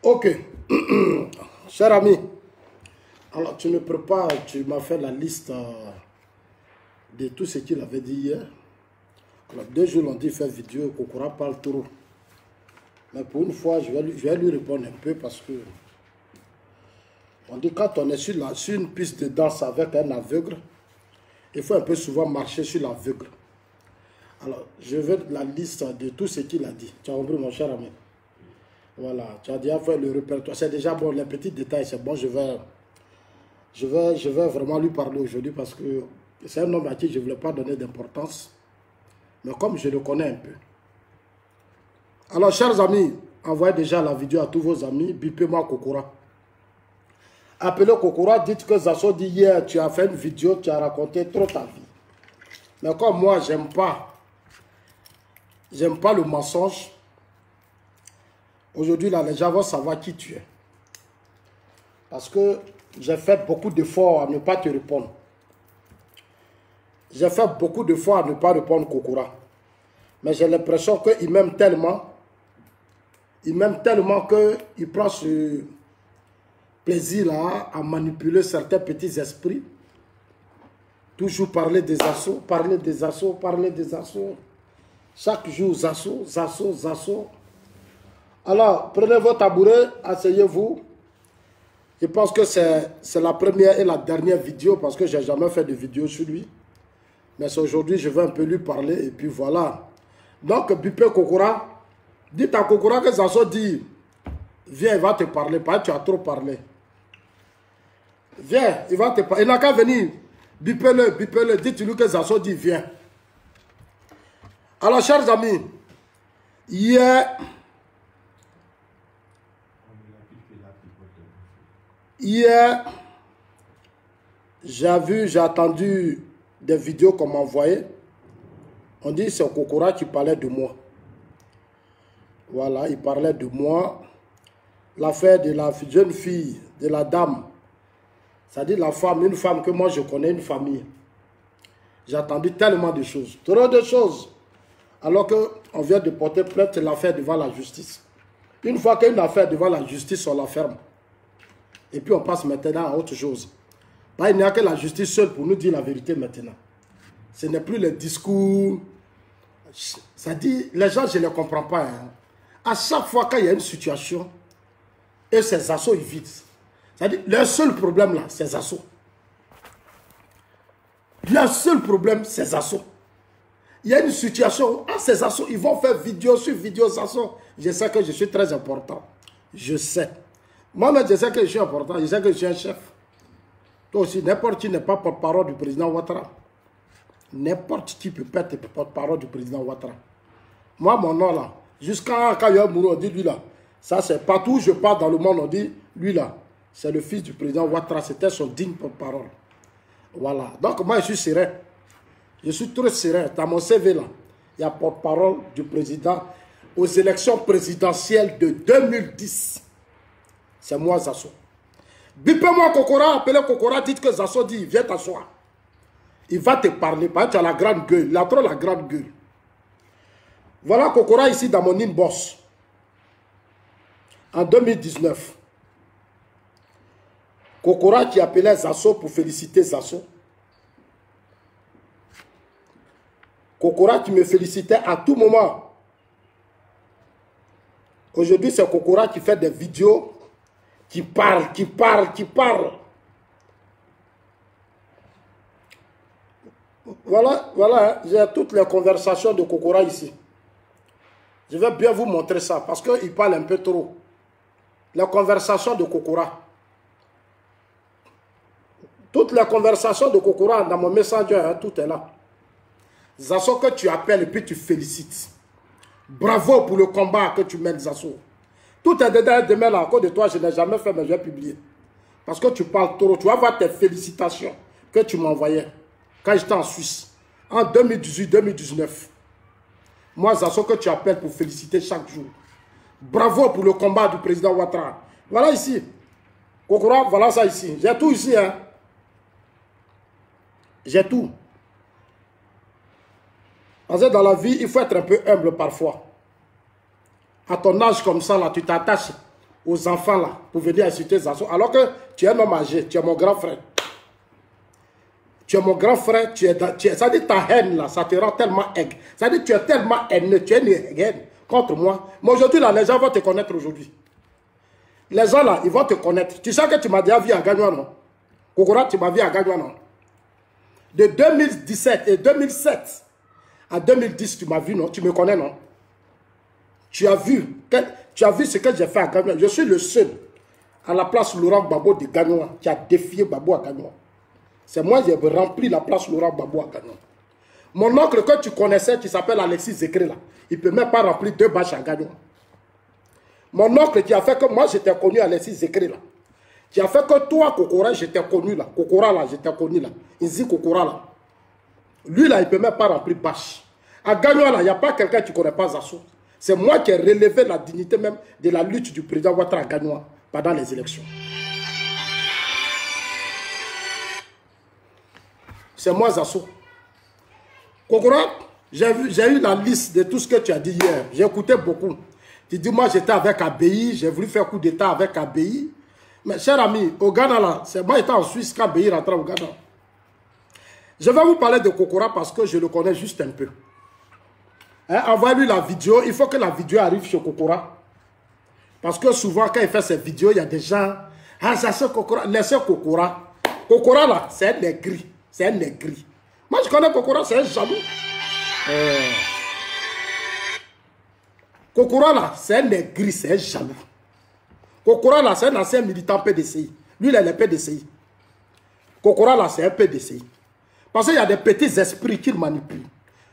Ok. Cher ami, alors tu me prépares, tu m'as fait la liste de tout ce qu'il avait dit hier. Alors 2 jours, on dit faire vidéo, Kokora parle trop. Mais pour une fois, je vais lui répondre un peu parce que on dit quand on est sur une piste de danse avec un aveugle, il faut un peu souvent marcher sur l'aveugle. Alors, je veux la liste de tout ce qu'il a dit. Tu as compris, mon cher ami? Voilà, tu as déjà fait le répertoire. C'est déjà bon, les petits détails, c'est bon. Je vais vraiment lui parler aujourd'hui parce que c'est un homme à qui je ne voulais pas donner d'importance. Mais comme je le connais un peu. Alors, chers amis, envoyez déjà la vidéo à tous vos amis. Bipez-moi Kokora. Appelez Kokora, dites que Zasso dit hier, tu as fait une vidéo, tu as raconté trop ta vie. Mais comme moi, j'aime pas le mensonge. Aujourd'hui, là, les gens vont savoir qui tu es. Parce que j'ai fait beaucoup d'efforts à ne pas te répondre. J'ai fait beaucoup d'efforts à ne pas répondre Kokora. Mais j'ai l'impression qu'il m'aime tellement. Il m'aime tellement qu'il prend ce plaisir-là à manipuler certains petits esprits. Toujours parler des assauts, parler des assauts, parler des assauts. Chaque jour, Zasso, Zasso, Zasso. Alors, prenez vos tabourets, asseyez-vous. Je pense que c'est la première et la dernière vidéo parce que je n'ai jamais fait de vidéo sur lui. Mais c'est aujourd'hui, je vais un peu lui parler et puis voilà. Donc, Bipé Kokora, dites à Kokora que Zasso dit, viens, il va te parler, parce que tu as trop parlé. Viens, il va te parler. Il n'a qu'à venir. Bipez-le, dites-lui que Zasso dit, viens. Alors, chers amis, hier, j'ai attendu des vidéos qu'on m'a envoyées. On dit que c'est Kokora qui parlait de moi. Voilà, il parlait de moi. L'affaire de la jeune fille, de la dame. C'est-à-dire la femme, une femme que moi je connais, une famille. J'ai attendu tellement de choses, trop de choses. Alors qu'on vient de porter plainte, l'affaire devant la justice. Une fois qu'il y a une affaire devant la justice, on la ferme. Et puis on passe maintenant à autre chose. Il n'y a que la justice seule pour nous dire la vérité maintenant. Ce n'est plus les discours. Ça dit, les gens, je ne les comprends pas. Hein. À chaque fois qu'il y a une situation, et ces assauts, ils vident. C'est-à-dire, le seul problème là, c'est ces assauts. Le seul problème, c'est ces assauts. Il y a une situation, ces assauts, ils vont faire vidéo sur vidéo, assauts. Je sais que je suis très important. Je sais. Moi-même, je sais que je suis important. Je sais que je suis un chef. Toi aussi, n'importe qui n'est pas porte-parole du président Ouattara. N'importe qui peut pas être porte-parole du président Ouattara. Moi, mon nom là, jusqu'à quand il y a un mourou, on dit lui là. Ça, c'est partout où je pars dans le monde, on dit lui là. C'est le fils du président Ouattara. C'était son digne porte-parole. Voilà. Donc, moi, je suis serein. Je suis très serein. Dans mon CV là, il y a porte-parole du président aux élections présidentielles de 2010. C'est moi, Zasso. Bipez-moi Kokora, appelez Kokora, dites que Zasso dit, viens t'asseoir. Il va te parler, parce que tu as la grande gueule. Il a trop la grande gueule. Voilà Kokora ici dans mon inbox. En 2019. Kokora qui appelait Zasso pour féliciter Zasso. Kokora qui me félicitait à tout moment. Aujourd'hui, c'est Kokora qui fait des vidéos, qui parle. Voilà, j'ai toutes les conversations de Kokora ici. Je vais bien vous montrer ça, parce qu'il parle un peu trop. Les conversations de Kokora. Toutes les conversations de Kokora dans mon messenger, hein, tout est là. Zasso que tu appelles et puis tu félicites. Bravo pour le combat que tu mènes, Zasso. Tout est dedans, demain là, à cause de toi, je n'ai jamais fait, mais je vais publier. Parce que tu parles trop. Tu vas voir tes félicitations que tu m'envoyais quand j'étais en Suisse. En 2018-2019. Moi, Zasso que tu appelles pour féliciter chaque jour. Bravo pour le combat du président Ouattara. Voilà ici. Kokora, voilà ça ici. J'ai tout ici. Hein. J'ai tout. Parce que dans la vie, il faut être un peu humble parfois. À ton âge comme ça, là, tu t'attaches aux enfants là, pour venir insulter Zazo, alors que tu es un homme âgé, tu es mon grand frère. Tu es mon grand frère, ça dit ta haine là, ça te rend tellement aigre. Ça dit tu es tellement haineux, tu es une haine contre moi. Mais aujourd'hui là, les gens vont te connaître aujourd'hui. Les gens là, ils vont te connaître. Tu sais que tu m'as déjà vu à Gagnoua, non? Kokora, tu m'as vu à Gagnoua, non? De 2017 et 2007 à 2010, tu m'as vu, non? Tu me connais, non? Tu as vu ce que j'ai fait à Gagnoua. Je suis le seul à la place Laurent Gbagbo de Gagnoua qui a défié Gbagbo à Gagnoua. C'est moi qui ai rempli la place Laurent Gbagbo à Gagnoua. Mon oncle que tu connaissais, qui s'appelle Alexis Zékré, là, il ne peut même pas remplir 2 bâches à Gagnoua. Mon oncle qui a fait que moi j'étais connu Alexis Zékré, là. Qui a fait que toi, Kokora, j'étais connu là. Kokora là, j'étais connu là. Ici, Kokora là. Lui là, il ne peut même pas remplir bâche. À Gagnoua là, il n'y a pas quelqu'un qui ne connaît pas Zasso. C'est moi qui ai relevé la dignité même de la lutte du président Ouattara à Gagnoua pendant les élections. C'est moi Zasso. Kokora, j'ai eu la liste de tout ce que tu as dit hier. J'ai écouté beaucoup. Tu dis, moi j'étais avec ABI, j'ai voulu faire coup d'état avec ABI. Mais cher ami, au Ghana là, c'est moi étant en Suisse quand ABI rentre au Ghana. Je vais vous parler de Kokora parce que je le connais juste un peu. Hein, envoyez-lui la vidéo, il faut que la vidéo arrive chez Kokora. Parce que souvent quand il fait ses vidéos, il y a des gens, ah ça c'est Kokora, laissez Kokora. Kokora là, c'est un négri, c'est un négri. Moi je connais Kokora, c'est un jaloux. Kokora là, c'est un négri, c'est un jaloux. Kokora là, c'est un ancien militant PDCI. Lui, il est le PDCI. Kokora là, c'est un PDCI. Parce qu'il y a des petits esprits qui le manipulent.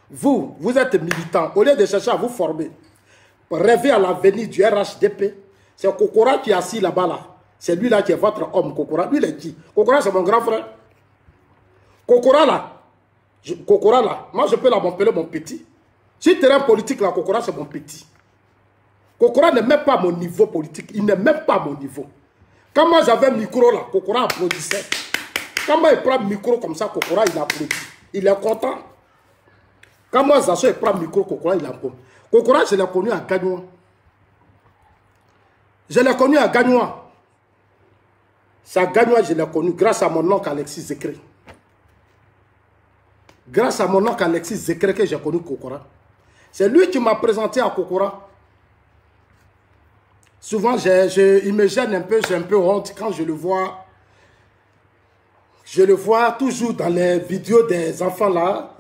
Vous êtes militant. Au lieu de chercher à vous former, rêver à l'avenir du RHDP, c'est Kokora qui est assis là-bas là. C'est lui là qui est votre homme, Kokora. Lui, il est qui? Kokora, c'est mon grand frère. Kokora là, moi je peux l'appeler mon petit. Si terrain politique là, Kokora, c'est mon petit. Kokora n'est même pas à mon niveau politique. Il n'est même pas à mon niveau. Quand moi j'avais un micro là, Kokora applaudissait. Quand moi il prend le micro comme ça, Kokora il applaudit. Il est content. Quand moi Zasso il prend le micro, Kokora il applaudit. Kokora je l'ai connu à Gagnoua. Je l'ai connu à Gagnoua. C'est à Gagnoua je l'ai connu grâce à mon oncle Alexis Zékré. Grâce à mon oncle Alexis Zékré que j'ai connu Kokora. C'est lui qui m'a présenté à Kokora. Souvent, il me gêne un peu, j'ai un peu honte quand je le vois. Je le vois toujours dans les vidéos des enfants là.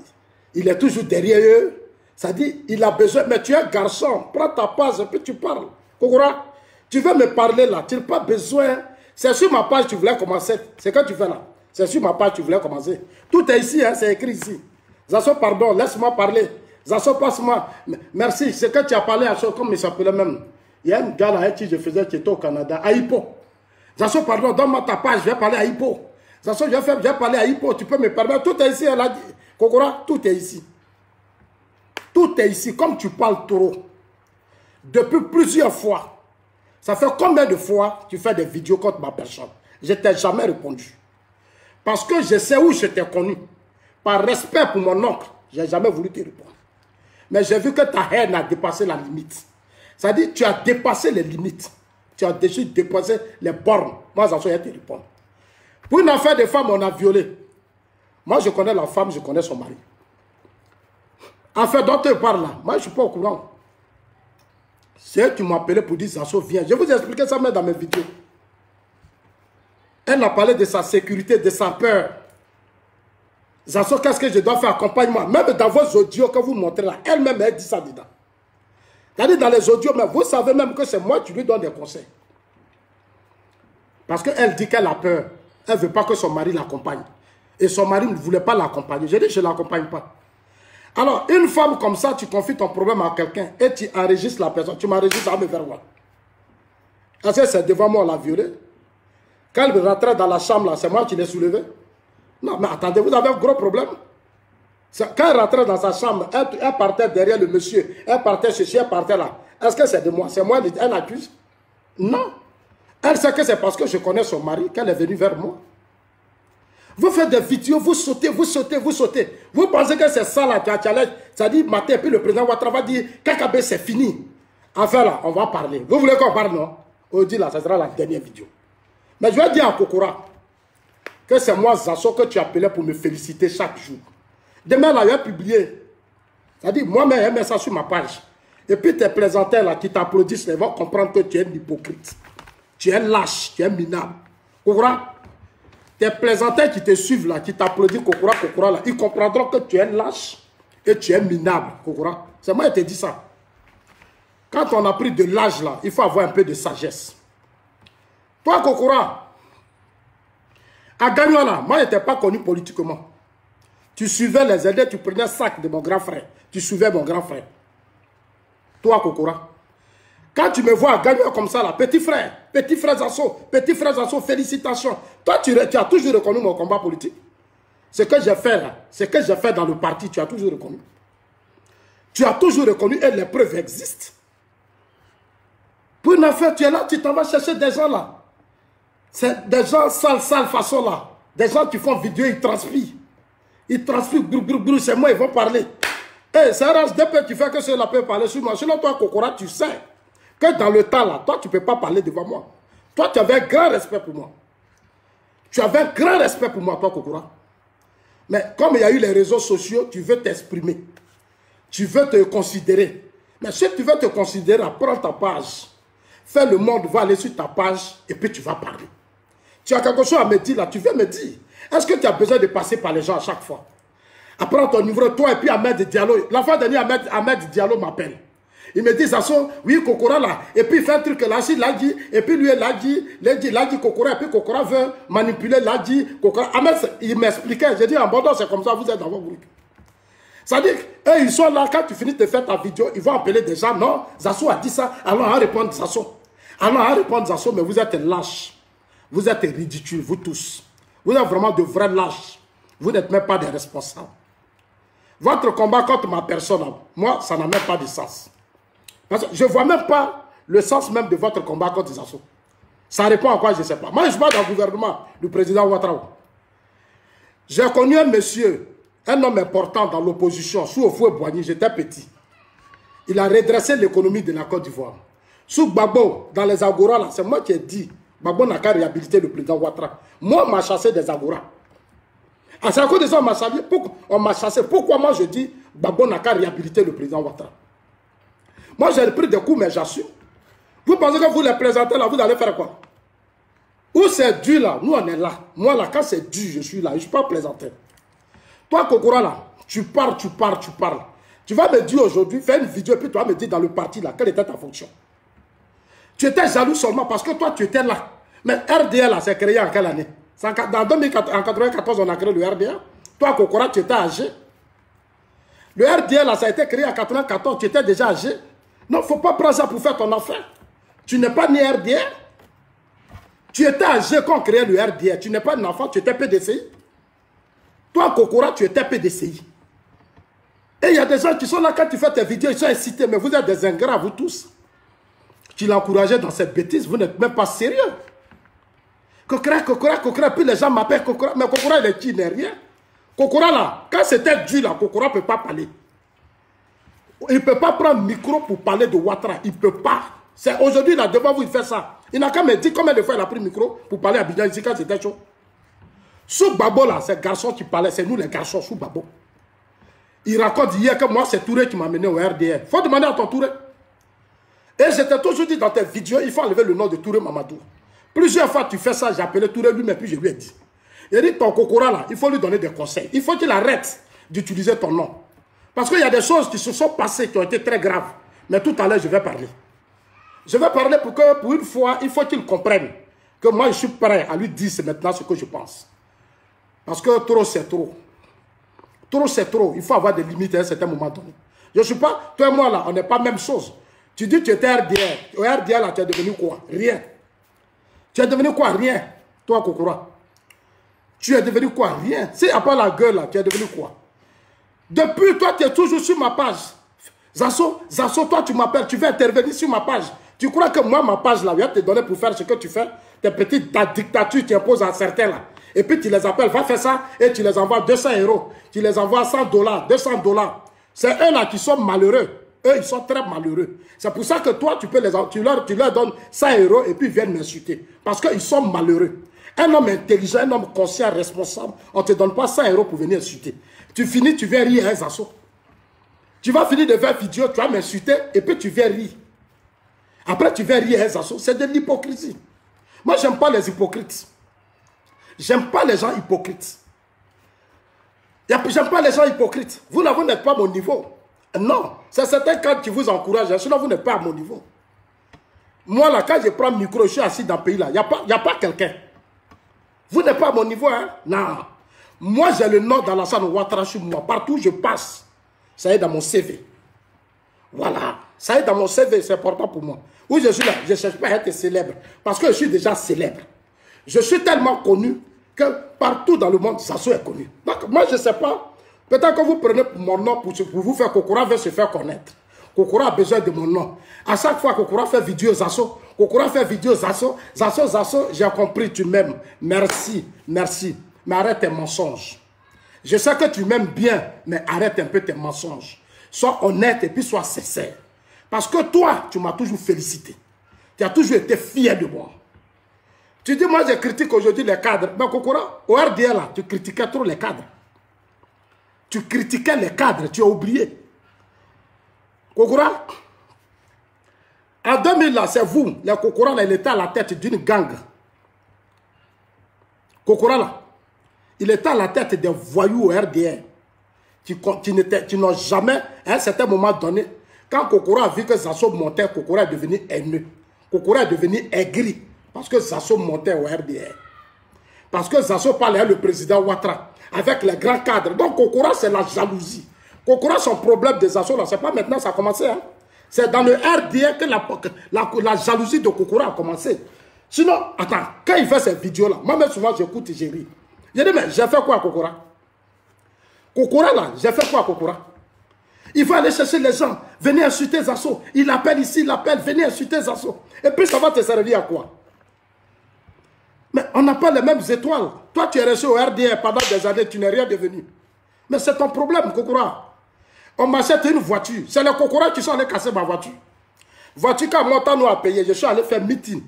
Il est toujours derrière eux. Ça dit, il a besoin. Mais tu es un garçon, prends ta page et puis tu parles. Kokora, tu veux me parler là, tu n'as pas besoin. C'est sur ma page que tu voulais commencer. C'est quand tu fais là. C'est sur ma page que tu voulais commencer. Tout est ici, hein, c'est écrit ici. Zasso, pardon, laisse-moi parler. Zasso, passe-moi. Merci, c'est que tu as parlé à ce comme il s'appelait même. Il y a un gars là avec qui je faisais qui était au Canada, à Hippo. Zasso, pardon, donne-moi ta page, je vais parler à Hippo. Zasso, je vais parler à Hippo, tu peux me permettre. Tout est ici, elle a dit. Kokora, tout est ici. Tout est ici, comme tu parles trop. Depuis plusieurs fois. Ça fait combien de fois tu fais des vidéos contre ma personne? Je ne t'ai jamais répondu. Parce que je sais où je t'ai connu. Par respect pour mon oncle, je n'ai jamais voulu te répondre. Mais j'ai vu que ta haine a dépassé la limite. Ça dit, tu as dépassé les limites. Tu as déjà dépassé les bornes. Moi, ça soit te répondre. Pour une affaire de femme, on a violé. Moi, je connais la femme, je connais son mari. Affaire dont tu parles là, moi, je ne suis pas au courant. C'est elle qui m'a appelé pour dire, Zasso, viens. Je vous ai expliqué ça même dans mes vidéos. Elle a parlé de sa sécurité, de sa peur. Zasso, qu'est-ce que je dois faire? Accompagne-moi. Même dans vos audios que vous montrez là, elle-même, elle dit ça dedans. C'est-à-dire dans les audios, mais vous savez même que c'est moi qui lui donne des conseils. Parce qu'elle dit qu'elle a peur. Elle ne veut pas que son mari l'accompagne. Et son mari ne voulait pas l'accompagner. J'ai dit, je ne l'accompagne pas. Alors, une femme comme ça, tu confies ton problème à quelqu'un et tu enregistres la personne. Tu m'enregistres à me faire voir. Est-ce que c'est devant moi, on l'a violée? Quand elle rentrait dans la chambre, là, c'est moi qui l'ai soulevée? Non, mais attendez, vous avez un gros problème. Quand elle rentrait dans sa chambre, elle partait derrière le monsieur, elle partait ceci, elle partait là. Est-ce que c'est de moi? C'est moi, elle accuse? Non. Elle sait que c'est parce que je connais son mari qu'elle est venue vers moi. Vous faites des vidéos, vous sautez, vous sautez, vous sautez. Vous pensez que c'est ça là, ça dit matin, puis le président Ouattara va dire, Kakabe c'est fini. Enfin là, on va parler. Vous voulez qu'on parle, non? Aujourd'hui, là, ça sera la dernière vidéo. Mais je vais dire à Kokora que c'est moi, Zasso, que tu appelais pour me féliciter chaque jour. Demain, là, il va publier. C'est-à-dire, moi-même, je mets ça sur ma page. Et puis, tes plaisantins, là, qui t'applaudissent, ils vont comprendre que tu es un hypocrite. Tu es un lâche, tu es un minable. Kokora, tes plaisantins qui te suivent, là, qui t'applaudissent, Kokora, là, ils comprendront que tu es un lâche et tu es minable, Kokora. C'est moi qui te dis ça. Quand on a pris de l'âge, là, il faut avoir un peu de sagesse. Toi, Kokora, à Gagnon, là, moi, je n'étais pas connu politiquement. Tu suivais les aides, tu prenais sac de mon grand frère. Tu suivais mon grand frère. Toi, Kokora. Quand tu me vois à Gagnon comme ça, là, petit frère Zasso, félicitations. Toi, tu as toujours reconnu mon combat politique. Ce que j'ai fait là, ce que j'ai fait dans le parti, tu as toujours reconnu. Tu as toujours reconnu et les preuves existent. Pour une affaire, tu es là, tu t'en vas chercher des gens là. C'est des gens sales façon là. Des gens qui font vidéo, ils transpirent. Ils transpirent, c'est moi, ils vont parler. Eh, c'est un HDP qui fait que cela peut parler sur moi. Sinon, toi, Kokora, tu sais que dans le temps là, toi, tu ne peux pas parler devant moi. Toi, tu avais un grand respect pour moi. Tu avais un grand respect pour moi, toi, Kokora. Mais comme il y a eu les réseaux sociaux, tu veux t'exprimer. Tu veux te considérer. Mais si tu veux te considérer, prends ta page. Fais le monde, va aller sur ta page et puis tu vas parler. Tu as quelque chose à me dire là, tu veux me dire. Est-ce que tu as besoin de passer par les gens à chaque fois? Après ton numéro, toi et puis Ahmed Diallo. La fois dernière, Ahmed Diallo m'appelle. Il me dit, Zasso, oui, Kokora là. Et puis il fait un truc là, il l'a dit. Et puis lui, il l'a dit Kokora. Et puis Kokora veut manipuler, l'a dit Kokora. Ahmed, il m'expliquait. J'ai dit, en Bordeaux, c'est comme ça, vous êtes dans vos groupes. C'est-à-dire qu'eux, ils sont là, quand tu finis de faire ta vidéo, ils vont appeler des gens. Non, Zasso a dit ça. Alors, on répond Zasso. Alors, on répond Zasso, mais vous êtes lâches. Vous êtes ridicules, vous tous. Vous êtes vraiment de vrais lâches. Vous n'êtes même pas des responsables. Votre combat contre ma personne, moi, ça n'a même pas de sens. Parce que je ne vois même pas le sens même de votre combat contre Zasso. Ça répond à quoi, je ne sais pas. Moi, je suis pas dans le gouvernement du président Ouattara. J'ai connu un monsieur, un homme important dans l'opposition, sous Houphouët-Boigny, j'étais petit. Il a redressé l'économie de la Côte d'Ivoire. Sous Gbagbo, dans les Agora, c'est moi qui ai dit, Gbagbo n'a qu'à réhabiliter le président Ouattara. Moi, on m'a chassé des Agora. Ah, c'est à cause de ça on m'a chassé. Pourquoi moi je dis, Gbagbo n'a qu'à réhabiliter le président Ouattara? Moi, j'ai pris des coups, mais j'assume. Vous pensez que vous les présentez là, vous allez faire quoi? Où c'est dur là, nous on est là. Moi là, quand c'est dur, je suis là. Je ne suis pas plaisanteur. Toi, Kokora là, tu parles. Tu vas me dire aujourd'hui, fais une vidéo, et puis tu vas me dire dans le parti là, quelle était ta fonction. Tu étais jaloux seulement parce que toi, tu étais là. Mais RDA là, c'est créé en quelle année? En 1994, on a créé le RDA. Toi, Kokora, tu étais âgé. Le RDA là, ça a été créé en 1994, tu étais déjà âgé. Non, il ne faut pas prendre ça pour faire ton affaire. Tu n'es pas né RDA. Tu étais âgé quand on créait le RDA. Tu n'es pas un enfant, tu étais PDCI. Toi, Kokora, tu étais PDCI. Et il y a des gens qui sont là quand tu fais tes vidéos, ils sont incités. Mais vous êtes des ingrats, vous tous. Tu l'encourageais dans cette bêtise, vous n'êtes même pas sérieux. Kokora, puis les gens m'appellent Kokora. Mais Kokora, il est qui, il n'est rien. Kokora, là, quand c'était dur, là, Kokora ne peut pas parler. Il ne peut pas prendre le micro pour parler de Ouattara. Il ne peut pas. C'est aujourd'hui, là, devant vous, il fait ça. Il n'a qu'à me dire combien de fois il a pris le micro pour parler à Abidjan ici quand c'était chaud. Sous Babo, là, c'est le garçon qui parlait. C'est nous, les garçons, sous Babo. Il raconte hier que moi, c'est Touré qui m'a mené au RDR. Il faut demander à ton Touré. Et je t'ai toujours dit dans tes vidéos, il faut enlever le nom de Touré Mamadou. Plusieurs fois, tu fais ça, j'ai appelé Touré lui, mais puis je lui ai dit. Il dit, ton Kokora, là, il faut lui donner des conseils. Il faut qu'il arrête d'utiliser ton nom. Parce qu'il y a des choses qui se sont passées, qui ont été très graves. Mais tout à l'heure, je vais parler. Je vais parler pour que, pour une fois, il faut qu'il comprenne que moi, je suis prêt à lui dire maintenant ce que je pense. Parce que trop, c'est trop. Trop, c'est trop. Il faut avoir des limites à un certain moment donné. Je ne suis pas, toi et moi, là, on n'est pas même chose. Tu dis que tu étais RDR. Au RDR, là, tu es devenu quoi? Rien. Tu es devenu quoi? Rien. Toi, Kokora. Tu es devenu quoi? Rien. Si à part la gueule, là, tu es devenu quoi? Depuis, toi, tu es toujours sur ma page. Zasso, toi, tu m'appelles, tu veux intervenir sur ma page. Tu crois que moi, ma page, là, je vais te donner pour faire ce que tu fais? Tes petites dictatures, tu imposes à certains, là. Et puis, tu les appelles, va faire ça, et tu les envoies 200 €. Tu les envoies $100, $200. C'est eux, là, qui sont malheureux. Eux, ils sont très malheureux. C'est pour ça que toi, tu leur donnes 100 € et puis ils viennent m'insulter. Parce qu'ils sont malheureux. Un homme intelligent, un homme conscient, responsable, on ne te donne pas 100 € pour venir insulter. Tu finis, tu viens rire à un assaut. Tu vas finir de faire vidéo, tu vas m'insulter et puis tu viens rire. Après, tu viens rire à un assaut. C'est de l'hypocrisie. Moi, je n'aime pas les hypocrites. J'aime pas les gens hypocrites. J'aime pas les gens hypocrites. Vous n'êtes pas à mon niveau. Non, c'est certains cadres qui vous encouragent. Sinon, vous n'êtes pas à mon niveau. Moi, là, quand je prends le micro, je suis assis dans le pays, là. Il n'y a pas quelqu'un. Vous n'êtes pas à mon niveau, hein? Non. Moi, j'ai le nom d'Alassane Ouattara sur moi. Partout où je passe, ça est dans mon CV. Voilà. Ça est dans mon CV, c'est important pour moi. Où je suis là, je ne cherche pas à être célèbre. Parce que je suis déjà célèbre. Je suis tellement connu que partout dans le monde, Zazo est connu. Donc, moi, je ne sais pas. Peut-être que vous prenez mon nom pour vous faire Kokora veut se faire connaître. Kokora a besoin de mon nom. À chaque fois que Kokora fait vidéo Zazo, Kokora fait vidéo Zazo, Zazo, j'ai compris, tu m'aimes. Merci, merci. Mais arrête tes mensonges. Je sais que tu m'aimes bien, mais arrête un peu tes mensonges. Sois honnête et puis sois sincère. Parce que toi, tu m'as toujours félicité. Tu as toujours été fier de moi. Tu dis, moi, je critique aujourd'hui les cadres. Mais Kokora, au RDL, là, tu critiquais trop les cadres. Tu critiquais les cadres, tu as oublié. Kokora, en 2000, là, c'est vous, les Kokora, là, il était à la tête d'une gang. Kokora, là, il était à la tête des voyous au RDR. Qui n'ont jamais, à un certain moment donné, quand Kokora a vu que Zazo montait, Kokora est devenu haineux. Kokora est devenu aigri. Parce que Zazo montait au RDR. Parce que Zazo parlait avec le président Ouattara. Avec les grands cadres. Donc Kokora, c'est la jalousie. Kokora, son problème de Zazo, là, c'est pas maintenant ça a commencé. Hein? C'est dans le RDR que la jalousie de Kokora a commencé. Sinon, attends, quand il fait ces vidéos-là, moi-même souvent j'écoute et j'ai ri. J'ai dit, mais j'ai fait quoi à Kokora? Kokora, là, j'ai fait quoi à Kokora? Il faut aller chercher les gens, venez insulter Zazo. Il appelle ici, il appelle, venez insulter Zazo. Et puis ça va te servir à quoi? Mais on n'a pas les mêmes étoiles. Toi, tu es resté au RDR pendant des années, tu n'es rien devenu. Mais c'est ton problème, Kokora. On m'achète une voiture. C'est les Kokora qui sont allés casser ma voiture. Voiture quand Montano a payé, je suis allé faire meeting.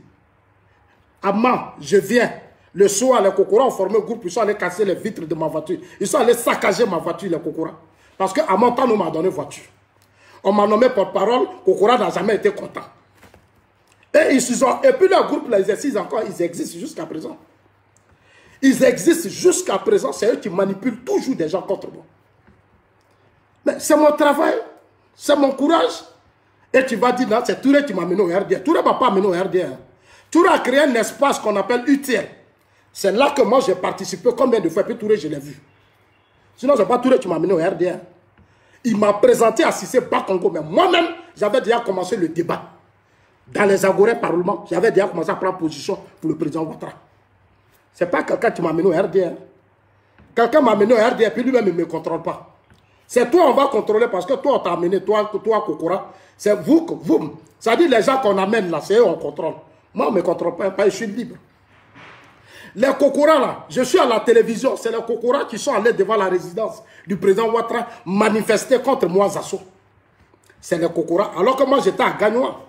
Amman, je viens. Le soir, les Kokora ont formé un groupe, ils sont allés casser les vitres de ma voiture. Ils sont allés saccager ma voiture, les Kokora. Parce qu'à Montano m'a donné voiture. On m'a nommé porte-parole, Kokora n'a jamais été content. Et puis le groupe, là, ils existent jusqu'à présent. Ils existent jusqu'à présent, c'est eux qui manipulent toujours des gens contre moi. Mais c'est mon travail, c'est mon courage. Et tu vas dire, non, c'est Touré qui m'a mené au RDR. Touré ne m'a pas mené au RDR. Touré a créé un espace qu'on appelle UTL. C'est là que moi j'ai participé combien de fois, puis Touré, je l'ai vu. Sinon, ce n'est pas Touré qui m'a mené au RDR. Il m'a présenté à Cissé Bakongo, mais moi-même, j'avais déjà commencé le débat. Dans les agorés parlement, j'avais déjà commencé à prendre position pour le président Ouattara. Ce n'est pas quelqu'un qui m'a mené au RDR. Quelqu'un m'a mené au RDR, puis lui-même, il ne me contrôle pas. C'est toi, on va contrôler parce que toi, on t'a amené, toi, Kokora. C'est vous. Ça dit les gens qu'on amène là, c'est eux, on contrôle. Moi, on ne me contrôle pas, je suis libre. Les Kokora là, je suis à la télévision, c'est les Kokora qui sont allés devant la résidence du président Ouattara manifester contre moi, Zazo. C'est les Kokora. Alors que moi, j'étais à Gagnoa.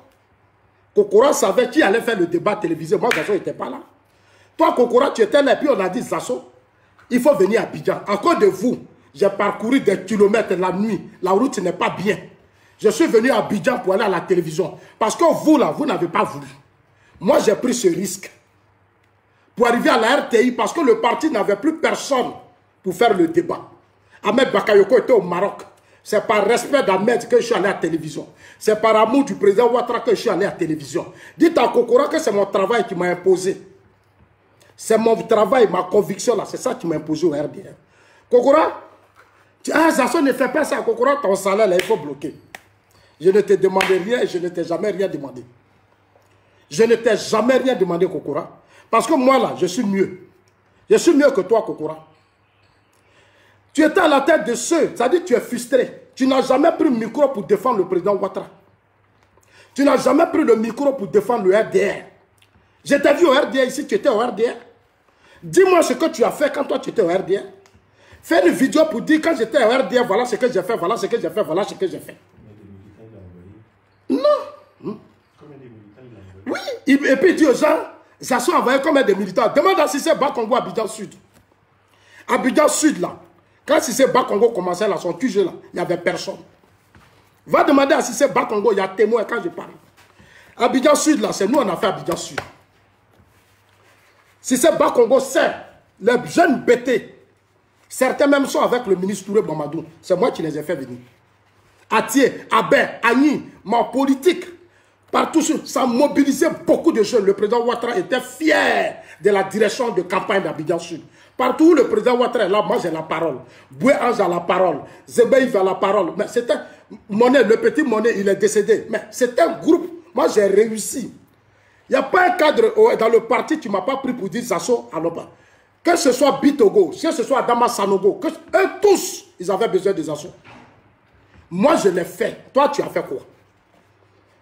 Kokora savait qui allait faire le débat télévisé. Moi, Zazo n'était pas là. Toi, Kokora, tu étais là, et puis on a dit, Zazo, il faut venir à Abidjan. À cause de vous, j'ai parcouru des kilomètres la nuit. La route n'est pas bien. Je suis venu à Abidjan pour aller à la télévision. Parce que vous, là, vous n'avez pas voulu. Moi, j'ai pris ce risque. Pour arriver à la RTI, parce que le parti n'avait plus personne pour faire le débat. Ahmed Bakayoko était au Maroc. C'est par respect d'Ahmed que je suis allé à la télévision. C'est par amour du président Ouattara que je suis allé à la télévision. Dites à Kokora que c'est mon travail qui m'a imposé. C'est mon travail, ma conviction là, c'est ça qui m'a imposé au RDR. Kokora, Zazo ne fait pas ça, Kokora, ton salaire là, il faut bloquer. Je ne t'ai demandé rien et je ne t'ai jamais rien demandé. Je ne t'ai jamais rien demandé, Kokora. Parce que moi là, je suis mieux. Je suis mieux que toi, Kokora. Tu étais à la tête de ceux, c'est-à-dire que tu es frustré. Tu n'as jamais pris le micro pour défendre le président Ouattara. Tu n'as jamais pris le micro pour défendre le RDR. Je t'ai vu au RDR ici, tu étais au RDR. Dis-moi ce que tu as fait quand toi tu étais au RDR. Fais une vidéo pour dire quand j'étais au RDR, voilà ce que j'ai fait, voilà ce que j'ai fait, voilà ce que j'ai fait. Combien de militants il a Oui, envoyé? et puis il dit aux gens, Zasso a envoyé combien de militants? Demande à Cissé Bakongo à Abidjan Sud. Abidjan Sud, là, quand Cissé Bakongo commençait là, son QG là, il n'y avait personne. Va demander à Cissé Bakongo, il y a témoin quand je parle. Abidjan Sud, là, c'est nous, on a fait Abidjan Sud. Cissé Bakongo sait, les jeunes bêtés, certains même sont avec le ministre Touré Mamadou. C'est moi qui les ai fait venir. Atié, Abé, Agni, ma politique, partout, ça a mobilisé beaucoup de jeunes. Le président Ouattara était fier de la direction de campagne d'Abidjan Sud. Partout où le président Ouattara est là, moi j'ai la parole. Boué Ange a la parole. Zébé a la parole. Mais c'était Monet, le petit Monet, il est décédé. Mais c'est un groupe. Moi j'ai réussi. Il n'y a pas un cadre dans le parti qui ne m'a pas pris pour dire Zasso à l'Oba. Que ce soit Bitogo, que ce soit Adama Sanogo, que eux tous, ils avaient besoin des Zasso. Moi, je l'ai fait. Toi, tu as fait quoi?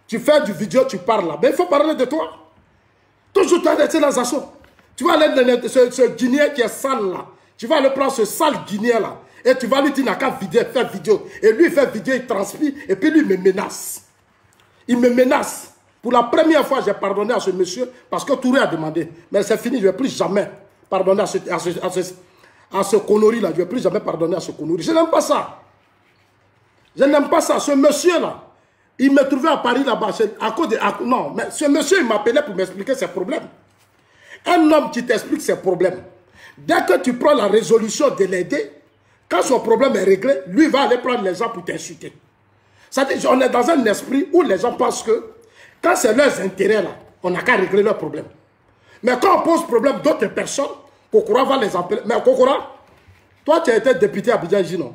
Tu fais du vidéo, tu parles là. Mais il faut parler de toi. Toujours, tu as resté dans Zasso. Tu vas aller dans ce Guinéen qui est sale là. Tu vas aller prendre ce sale Guinéen là. Et tu vas lui dire, n'a qu'à faire vidéo. Et lui, il fait vidéo, il transpire. Et puis lui, il me menace. Il me menace. Pour la première fois, j'ai pardonné à ce monsieur parce que Touré a demandé. Mais c'est fini, je ne vais plus jamais pardonner à ce connerie-là. Je ne vais plus jamais pardonner à ce connerie. Je n'aime pas ça. Je n'aime pas ça. Ce monsieur-là, il me trouvait à Paris là-bas. Non, mais ce monsieur, il m'appelait pour m'expliquer ses problèmes. Un homme qui t'explique ses problèmes. Dès que tu prends la résolution de l'aider, quand son problème est réglé, lui va aller prendre les gens pour t'insulter. C'est-à-dire, on est dans un esprit où les gens pensent que quand c'est leurs intérêts là, on n'a qu'à régler leurs problèmes. Mais quand on pose problème d'autres personnes, Kokora va les appeler. Mais Kokora, toi tu as été député à Abidjan ici, non?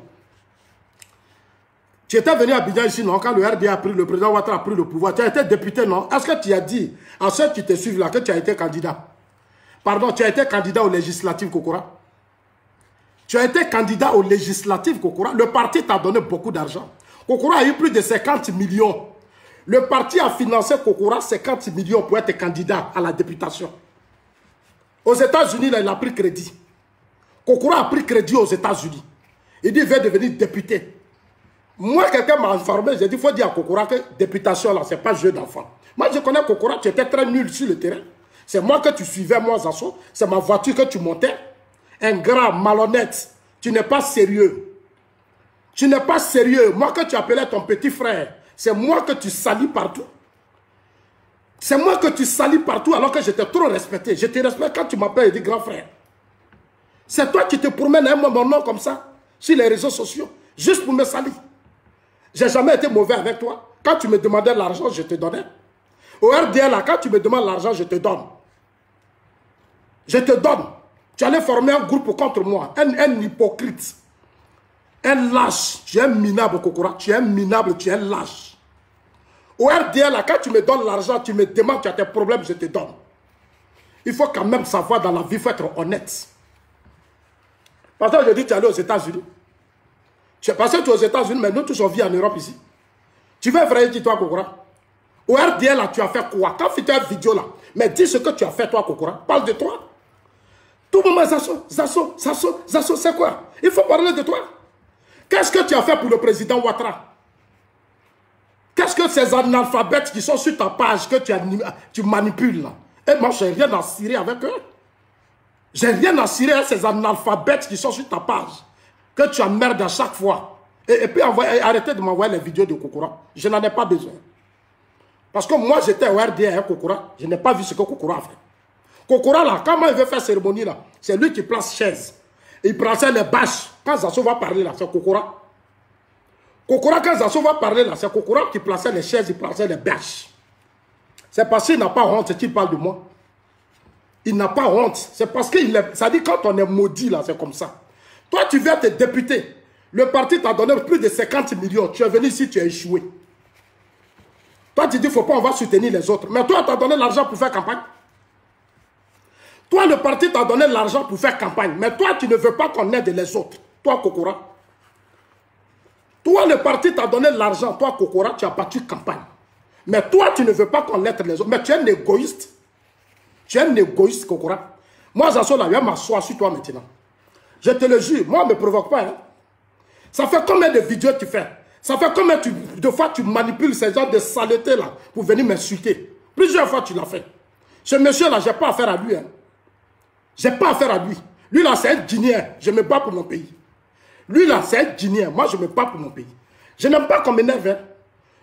Tu étais venu à Abidjan ici, non? Quand le RDA a pris, le président Ouattara a pris le pouvoir, tu as été député, non? Est-ce que tu as dit à ceux qui te suivent là que tu as été candidat? Pardon, tu as été candidat aux législatives, Kokora? Tu as été candidat aux législatives, Kokora? Le parti t'a donné beaucoup d'argent. Kokora a eu plus de 50 millions. Le parti a financé Kokora 50 millions pour être candidat à la députation. Aux États-Unis, il a pris crédit. Kokora a pris crédit aux États-Unis. Il dit, il veut devenir député. Moi, quelqu'un m'a informé, j'ai dit, il faut dire à Kokora que députation, là, ce n'est pas jeu d'enfant. Moi, je connais Kokora, tu étais très nul sur le terrain. C'est moi que tu suivais, moi, Zasso. C'est ma voiture que tu montais. Un grand malhonnête. Tu n'es pas sérieux. Tu n'es pas sérieux. Moi que tu appelais ton petit frère, c'est moi que tu salis partout. C'est moi que tu salis partout alors que j'étais trop respecté. Je te respecte quand tu m'appelles et dis grand frère. C'est toi qui te promènes mon nom comme ça sur les réseaux sociaux, juste pour me salir. J'ai jamais été mauvais avec toi. Quand tu me demandais l'argent, je te donnais. Au RDL, là, quand tu me demandes l'argent, je te donne. Je te donne. Tu allais former un groupe contre moi. Un hypocrite. Un lâche. Tu es un minable, Kokora. Tu es un minable, tu es un lâche. Au RDL, là, quand tu me donnes l'argent, tu me demandes, tu as tes problèmes, je te donne. Il faut quand même savoir dans la vie, il faut être honnête. Parce que je dis, tu es allé aux États-Unis. Parce que tu es aux États-Unis, mais nous tous on vit en Europe ici. Tu veux vrai dire, toi, Kokora? Au RDL, là, tu as fait quoi? Quand tu fais une vidéo, là, mais dis ce que tu as fait, toi, Kokora. Parle de toi. Tout le monde, Zasso, c'est quoi? Il faut parler de toi. Qu'est-ce que tu as fait pour le président Ouattara? Qu'est-ce que ces analphabètes qui sont sur ta page que tu manipules là? Et moi, je n'ai rien à cirer avec eux. J'ai rien à cirer avec ces analphabètes qui sont sur ta page. Que tu emmerdes à chaque fois. Et puis arrêtez de m'envoyer les vidéos de Kokora. Je n'en ai pas besoin. Parce que moi, j'étais au RDA avec Kokora. Je n'ai pas vu ce que Kokora a fait. Kokora, là, quand il veut faire cérémonie, là, c'est lui qui place chaise. Il plaçait les bâches. Quand Zasso va parler, là, c'est Kokora. Kokora, quand Zasso va parler, là, c'est Kokora qui plaçait les chaises, il plaçait les bâches. C'est parce qu'il n'a pas honte qu'il parle de moi. Il n'a pas honte. C'est parce qu'il est... Ça dit, quand on est maudit, là, c'est comme ça. Toi, tu viens te député. Le parti t'a donné plus de 50 millions. Tu es venu ici, tu as échoué. Toi, tu dis, il ne faut pas, on va soutenir les autres. Mais toi, tu as donné l'argent pour faire campagne. Toi, le parti t'a donné l'argent pour faire campagne. Mais toi, tu ne veux pas qu'on aide les autres. Toi, Kokora. Toi, le parti t'a donné l'argent. Toi, Kokora, tu as battu campagne. Mais toi, tu ne veux pas qu'on aide les autres. Mais tu es un égoïste. Tu es un égoïste, Kokora. Moi, Zasso, là, je vais m'asseoir sur toi maintenant. Je te le jure. Moi, ne me provoque pas. Hein. Ça fait combien de vidéos tu fais? Ça fait combien de fois tu manipules ces gens de saleté là pour venir m'insulter? Plusieurs fois tu l'as fait. Ce monsieur-là, je n'ai pas affaire à lui. Hein. Je n'ai pas affaire à lui. Lui là, c'est un guinéen. Je me bats pour mon pays. Lui là, c'est un guinéen. Moi, je me bats pour mon pays. Je n'aime pas qu'on m'énerve. Hein.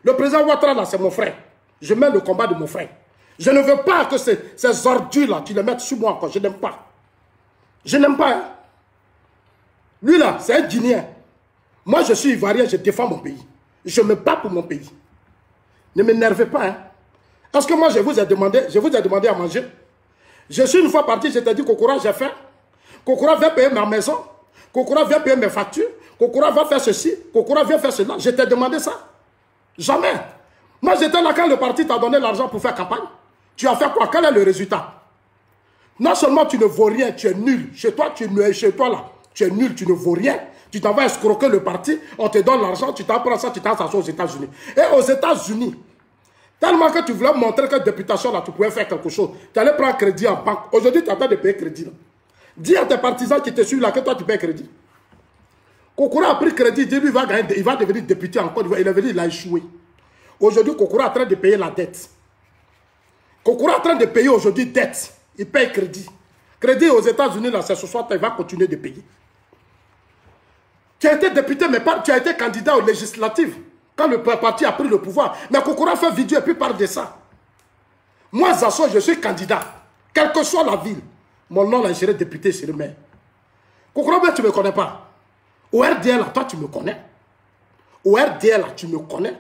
Le président Ouattara là, c'est mon frère. Je mets le combat de mon frère. Je ne veux pas que ces ordures là, tu les mettes sur moi encore. Je n'aime pas. Je n'aime pas. Hein. Lui là, c'est un guinéen. Moi, je suis ivoirien, je défends mon pays. Je me bats pour mon pays. Ne m'énervez pas. Hein. Parce que moi, je vous ai demandé à manger. Je suis une fois parti, je t'ai dit, Kokora, j'ai faim. Kokora, viens payer ma maison. Kokora, viens payer mes factures. Kokora, va faire ceci. Kokora, viens faire cela. Je t'ai demandé ça. Jamais. Moi, j'étais là quand le parti t'a donné l'argent pour faire campagne. Tu as fait quoi? Quel est le résultat? Non seulement tu ne vaux rien, tu es nul. Chez toi là, tu es nul, tu ne vaux rien. Tu t'en vas escroquer le parti, on te donne l'argent, tu t'en prends ça, tu t'en s'assois aux États-Unis. Et aux États-Unis, tellement que tu voulais montrer que députation là, tu pouvais faire quelque chose. Tu allais prendre crédit en banque. Aujourd'hui, tu as peur de payer crédit. Là. Dis à tes partisans qui te suivent là que toi, tu payes crédit. Kokora a pris crédit, lui, il va devenir député en Côte d'Ivoire. Il est venu, il a échoué. Aujourd'hui, Kokora est en train de payer la dette. Kokora est en train de payer aujourd'hui dette. Il paye crédit. Crédit aux États-Unis, là, c'est ce soir, il va continuer de payer. Tu as été député, mais tu as été candidat aux législatives. Quand le parti a pris le pouvoir. Mais Kokora fait vidéo et puis parle de ça. Moi, Zasso, je suis candidat. Quelle que soit la ville. Mon nom, là, je serai député, je serai maire. Kokora, tu ne me connais pas. Au RDL, là, toi, tu me connais. Au RDL, là, tu me connais.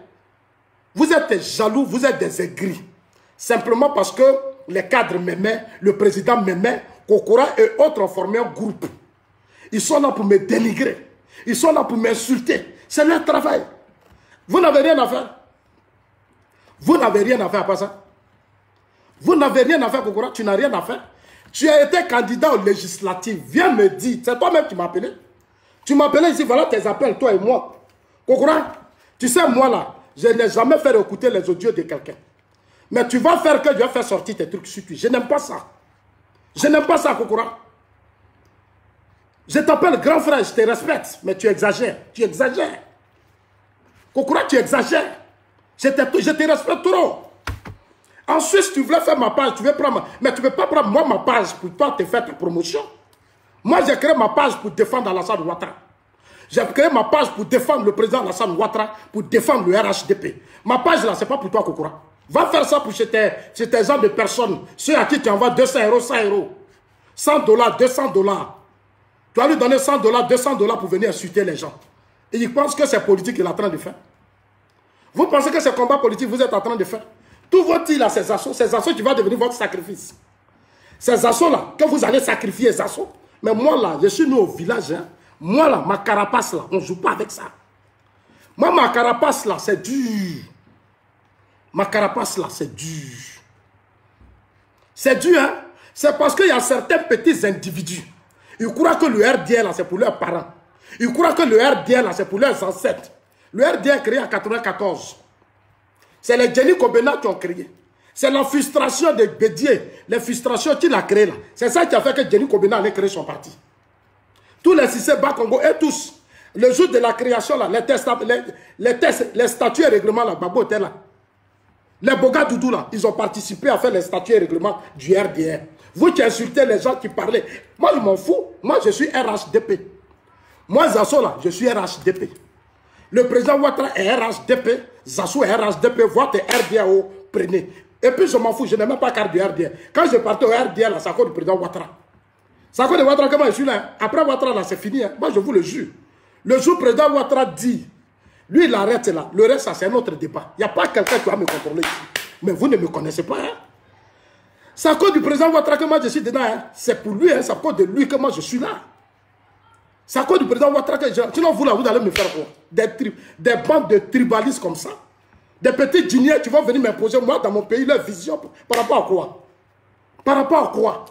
Vous êtes des jaloux, vous êtes des aigris. Simplement parce que les cadres m'aimaient, le président m'aimait, Kokora et autres ont formé un groupe. Ils sont là pour me dénigrer. Ils sont là pour m'insulter. C'est leur travail. Vous n'avez rien à faire. Vous n'avez rien à faire à part ça. Vous n'avez rien à faire, Kokora. Tu n'as rien à faire. Tu as été candidat aux législatives. Viens me dire. C'est toi-même qui m'as appelé. Tu m'as appelé ici. Voilà tes appels, toi et moi. Kokora, tu sais, moi là, je n'ai jamais fait écouter les audios de quelqu'un. Mais tu vas faire que je vais faire sortir tes trucs sur toi. Je n'aime pas ça. Je n'aime pas ça, Kokora. Je t'appelle grand frère, je te respecte, mais tu exagères. Tu exagères. Kokora, tu exagères. Je te respecte trop. Ensuite, tu voulais faire ma page, tu veux prendre mais tu ne veux pas prendre moi ma page pour toi te faire ta promotion. Moi, j'ai créé ma page pour défendre Alassane Ouattara. J'ai créé ma page pour défendre le président Alassane Ouattara, pour défendre le RHDP. Ma page là, ce n'est pas pour toi, Kokora. Va faire ça pour chez tes gens de personnes, ceux à qui tu envoies 200 €, 100 €, 100 $, 200 $. Tu vas lui donner 100 $, 200 $ pour venir insulter les gens. Et il pense que c'est politique qu'il est en train de faire. Vous pensez que c'est combat politique que vous êtes en train de faire? Tous vos tirs là, ces assauts qui vont devenir votre sacrifice. Ces assauts là, que vous allez sacrifier ces assauts. Mais moi là, je suis né au village. Hein. Moi là, ma carapace là, on ne joue pas avec ça. Moi, ma carapace là, c'est dur. Ma carapace là, c'est dur. C'est dur, hein? C'est parce qu'il y a certains petits individus. Ils croient que le RDL, c'est pour leurs parents. Ils croient que le RDL, c'est pour leurs ancêtres. Le RDL créé en 1994. C'est les Jenny Kobena qui ont créé. C'est la frustration de Bédier, les frustrations qu'il a créées là. C'est ça qui a fait que Jenny Kobena allait créer son parti. Tous les Cissé Bas Congo et tous, le jour de la création là, les statuts et règlements là, Babo était là. Les Boga Doudou là, ils ont participé à faire les statuts et règlements du RDR. Vous qui insultez les gens qui parlaient. Moi, je m'en fous. Moi, je suis RHDP. Moi, Zasso, là, je suis RHDP. Le président Ouattara est RHDP. Zasso est RHDP. Votre RDAO, prenez. Et puis, je m'en fous. Je n'ai même pas carte du RDR. Quand je partais au RDR, là, c'est à cause du président Ouattara. C'est à cause de Ouattara que moi, je suis là. Après Ouattara, là, c'est fini. Hein. Moi, je vous le jure. Le jour où le président Ouattara dit, lui, il arrête là. Le reste, ça, c'est un autre débat. Il n'y a pas quelqu'un qui va me contrôler ici. Mais vous ne me connaissez pas, hein. C'est à cause du président Ouattara que moi je suis dedans. Hein. C'est pour lui, hein. C'est à cause de lui que moi je suis là. C'est à cause du président Ouattara que je... Sinon vous là, vous allez me faire quoi? Des bandes de tribalistes comme ça. Des petits dîniers qui vont venir m'imposer, moi, dans mon pays, leur vision. Par rapport à quoi? Par rapport à quoi?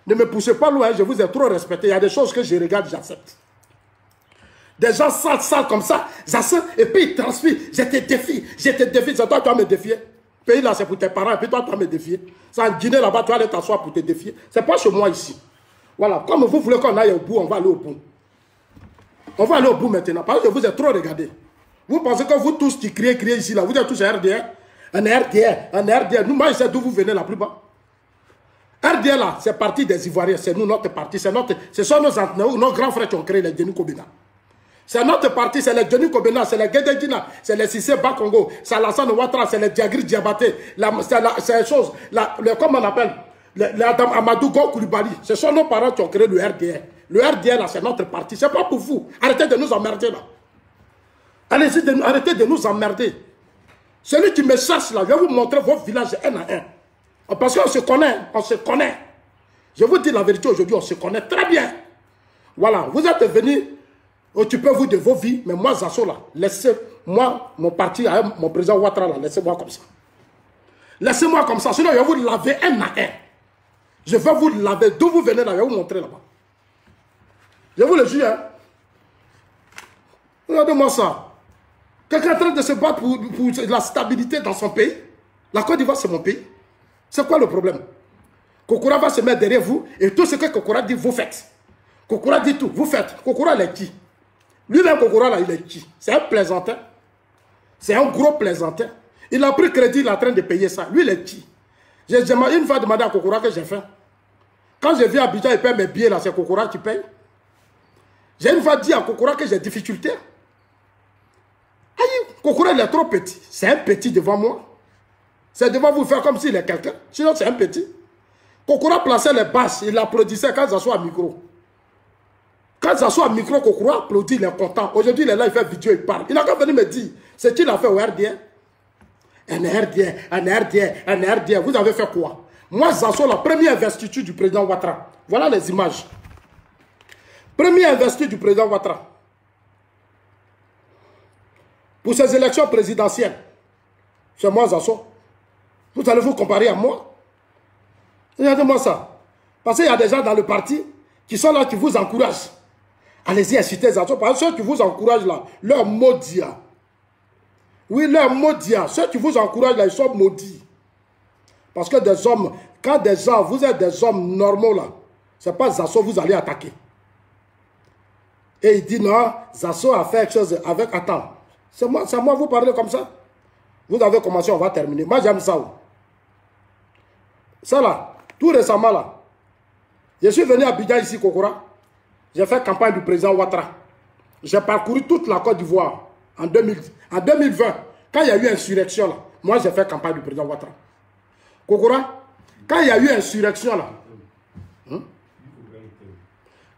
Ne me poussez pas loin, je vous ai trop respecté. Il y a des choses que je regarde, j'accepte. Des gens sales comme ça, et puis ils transpirent. Je te défie, c'est toi qui vas me défier. Le pays là, c'est pour tes parents, et puis toi, tu vas me défier. C'est en Guinée là-bas, tu vas aller t'asseoir pour te défier. C'est pas chez moi ici. Voilà, comme vous voulez qu'on aille au bout, on va aller au bout. On va aller au bout maintenant, parce que je vous ai trop regardé. Vous pensez que vous tous qui criez ici, là, vous êtes tous RDR? Un RDR. Nous, moi, je sais d'où vous venez la plupart. RDR, là, c'est parti des Ivoiriens. C'est nous, notre parti. Ce sont nos grands frères qui ont créé les Denis Kobena. C'est notre parti, c'est les Denis Kobena, c'est les Guédédina, c'est les Sissé Bakongo, c'est Alassane Ouattara, c'est les Diagri Diabaté, c'est les choses, comment on appelle, Adam Amadou Go Koulibaly. Ce sont nos parents qui ont créé le RDR. Le RDR, là, c'est notre parti. C'est pas pour vous. Arrêtez de nous emmerder, là. Arrêtez de nous emmerder. Celui qui me cherche, là, je vais vous montrer vos villages un à un. Parce qu'on se connaît, on se connaît. Je vous dis la vérité aujourd'hui, on se connaît très bien. Voilà, vous êtes venus occupez-vous de vos vies, mais moi, Zasso, là, laissez-moi, mon parti, mon président Ouattara, là, laissez-moi comme ça. Laissez-moi comme ça, sinon je vais vous laver un à un. Je vais vous laver, d'où vous venez là, je vais vous montrer là-bas. Je vous le jure, hein. Regardez-moi ça. Quelqu'un est en train de se battre pour la stabilité dans son pays. La Côte d'Ivoire, c'est mon pays. C'est quoi le problème? Kokora va se mettre derrière vous et tout ce que Kokora dit, vous faites. Kokora dit tout, vous faites. Kokora, il est qui? Lui-même, Kokora, là, il est qui? C'est un plaisantin. C'est un gros plaisantin. Il a pris crédit, il est en train de payer ça. Lui, il est qui? J'ai une fois demandé à Kokora que j'ai fait. Quand je viens à Abidjan, il paye mes billets, là, c'est Kokora qui paye. J'ai une fois dit à Kokora que j'ai difficulté. Aïe, Kokora, il est trop petit. C'est un petit devant moi. C'est devant vous faire comme s'il est quelqu'un. Sinon, c'est un petit. Kokora plaçait les basses, il applaudissait quand ça soit à micro. Quand ça soit à micro, Kokora applaudit, il est content. Aujourd'hui, il est là, il fait vidéo, il parle. Il a qu'à venir me dire, c'est qu'il a fait au RDR. Un RDR. Vous avez fait quoi? Moi, Zasso, la première investiture du président Ouattara. Voilà les images. Première investiture du président Ouattara. Pour ces élections présidentielles, c'est moi, Zasso. Vous allez vous comparer à moi? Regardez-moi ça. Parce qu'il y a des gens dans le parti qui sont là, qui vous encouragent. Allez-y, incitez Zasso. Parce que ceux qui vous encouragent là, leur maudit. Oui, leur maudit. Ceux qui vous encouragent là, ils sont maudits. Parce que des hommes, quand des gens, vous êtes des hommes normaux là, c'est pas Zasso vous allez attaquer. Et il dit non, Zasso a fait quelque chose avec. Attends, c'est moi vous parlez comme ça. Vous avez commencé, on va terminer. Moi j'aime ça. Ça là, tout récemment là, je suis venu à Abidjan ici, Kokora. J'ai fait campagne du président Ouattara. J'ai parcouru toute la Côte d'Ivoire en 2020. Quand il y a eu insurrection là, moi j'ai fait campagne du président Ouattara. Kokora, quand il y a eu insurrection là,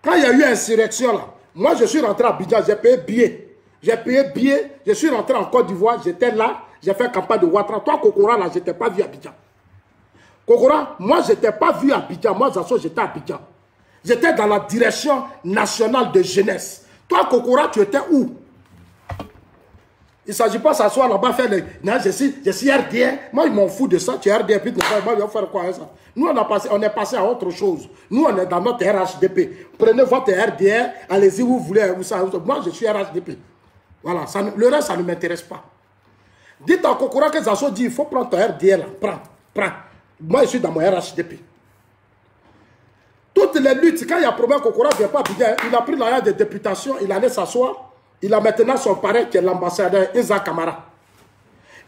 quand il y a eu insurrection là, moi je suis rentré à Abidjan, j'ai payé billet. Je suis rentré en Côte d'Ivoire, j'étais là, j'ai fait campagne de Ouattara. Toi, Kokora, là, je n'étais pas vu à Abidjan. Kokora, moi, je n'étais pas vu à Abidjan. Moi, Zasso, j'étais à Abidjan. J'étais dans la direction nationale de jeunesse. Toi, Kokora, tu étais où? Il ne s'agit pas de s'asseoir là-bas, faire les... Non, je suis RDR. Moi, ils m'en foutent de ça. Tu es RDR, puis moi, je vais faire quoi avec ça? Nous, on est passé à autre chose. Nous, on est dans notre RHDP. Prenez votre RDR, allez-y où vous voulez. Moi, je suis RHDP. Voilà, le reste, ça ne m'intéresse pas. Dites à Kokora que Zasso dit, il faut prendre ton RDR là. Prends. Moi, je suis dans mon RHDP. Toutes les luttes, quand il y a problème, Kokora ne vient pas bien. Il a pris l'argent de députation, il allait s'asseoir. Il a maintenant son parrain qui est l'ambassadeur Inza Kamara.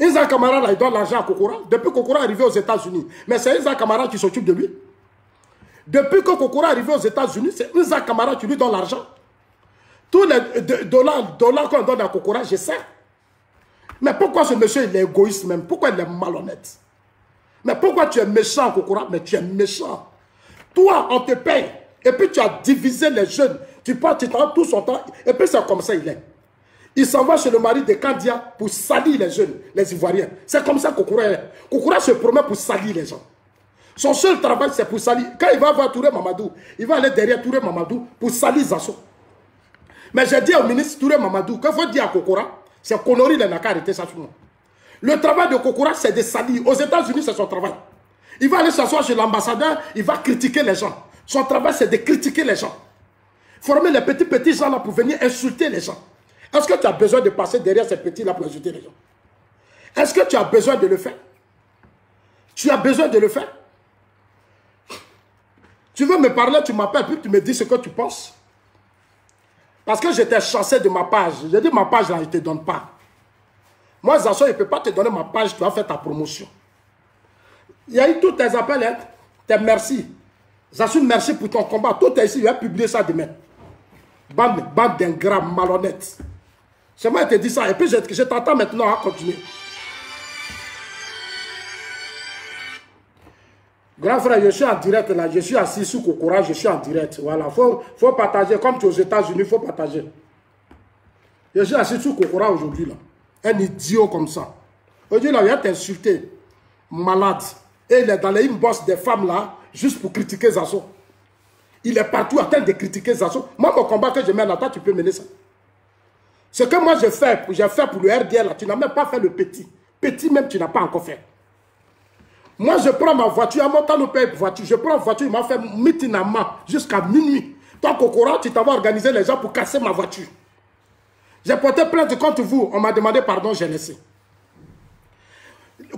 Inza Kamara, là, il donne l'argent à Kokora. Depuis que Kokora est arrivé aux États-Unis. Mais c'est Inza Kamara qui s'occupe de lui. Depuis que Kokora est arrivé aux États-Unis, c'est Inza Kamara qui lui donne l'argent. Tous les dollars qu'on donne à Kokora, je sais. Mais pourquoi ce monsieur, il est égoïste même? Pourquoi il est malhonnête? Mais pourquoi tu es méchant, Kokora? Mais tu es méchant. Toi, on te paye. Et puis tu as divisé les jeunes. Tu prends tout son temps. Et puis c'est comme ça il est. Il s'en va chez le mari de Kandia pour salir les jeunes, les Ivoiriens. C'est comme ça que Kokora est. Kokora se promet pour salir les gens. Son seul travail, c'est pour salir. Quand il va voir Touré Mamadou, il va aller derrière Touré Mamadou pour salir Zasso. Mais j'ai dit au ministre Touré Mamadou, qu'il faut dire à Kokora, c'est Konori qui n'a qu'à arrêter ça sur moi. Le travail de Kokora, c'est de salir. Aux États-Unis, c'est son travail. Il va aller s'asseoir chez l'ambassadeur, il va critiquer les gens. Son travail, c'est de critiquer les gens. Former les petits gens là pour venir insulter les gens. Est-ce que tu as besoin de passer derrière ces petits là pour insulter les gens? Est-ce que tu as besoin de le faire? Tu as besoin de le faire? Tu veux me parler, tu m'appelles, puis tu me dis ce que tu penses. Parce que j'étais chassé de ma page. J'ai dit ma page là, je ne te donne pas. Moi, Zasso, il ne peut pas te donner ma page, tu vas faire ta promotion. Il y a eu tous tes appels, hein, tes merci. Zasso, merci pour ton combat. Tout est ici, il va publier ça demain. Bande d'ingrats malhonnêtes. C'est moi qui te dis ça. Et puis, je t'entends maintenant à continuer. Grand frère, je suis en direct là. Je suis assis sous Kokora, je suis en direct. Voilà. Faut partager. Comme tu es aux États-Unis, il faut partager. Je suis assis sous Kokora aujourd'hui là. Un idiot comme ça. Aujourd'hui là, il vient t'insulter. Malade. Et il est dans les inbox des femmes là, juste pour critiquer Zasso. Il est partout en train de critiquer Zasso. Moi, mon combat que je mène là, toi, tu peux mener ça. Ce que moi, j'ai fait pour le RDL là, tu n'as même pas fait le petit. Petit même, tu n'as pas encore fait. Moi, je prends ma voiture, à mon temps, nous payons voiture. Je prends la voiture, il m'a fait mitinament jusqu'à minuit. Toi, Kokora, tu t'avais organisé les gens pour casser ma voiture. J'ai porté plainte contre vous. On m'a demandé pardon, j'ai laissé.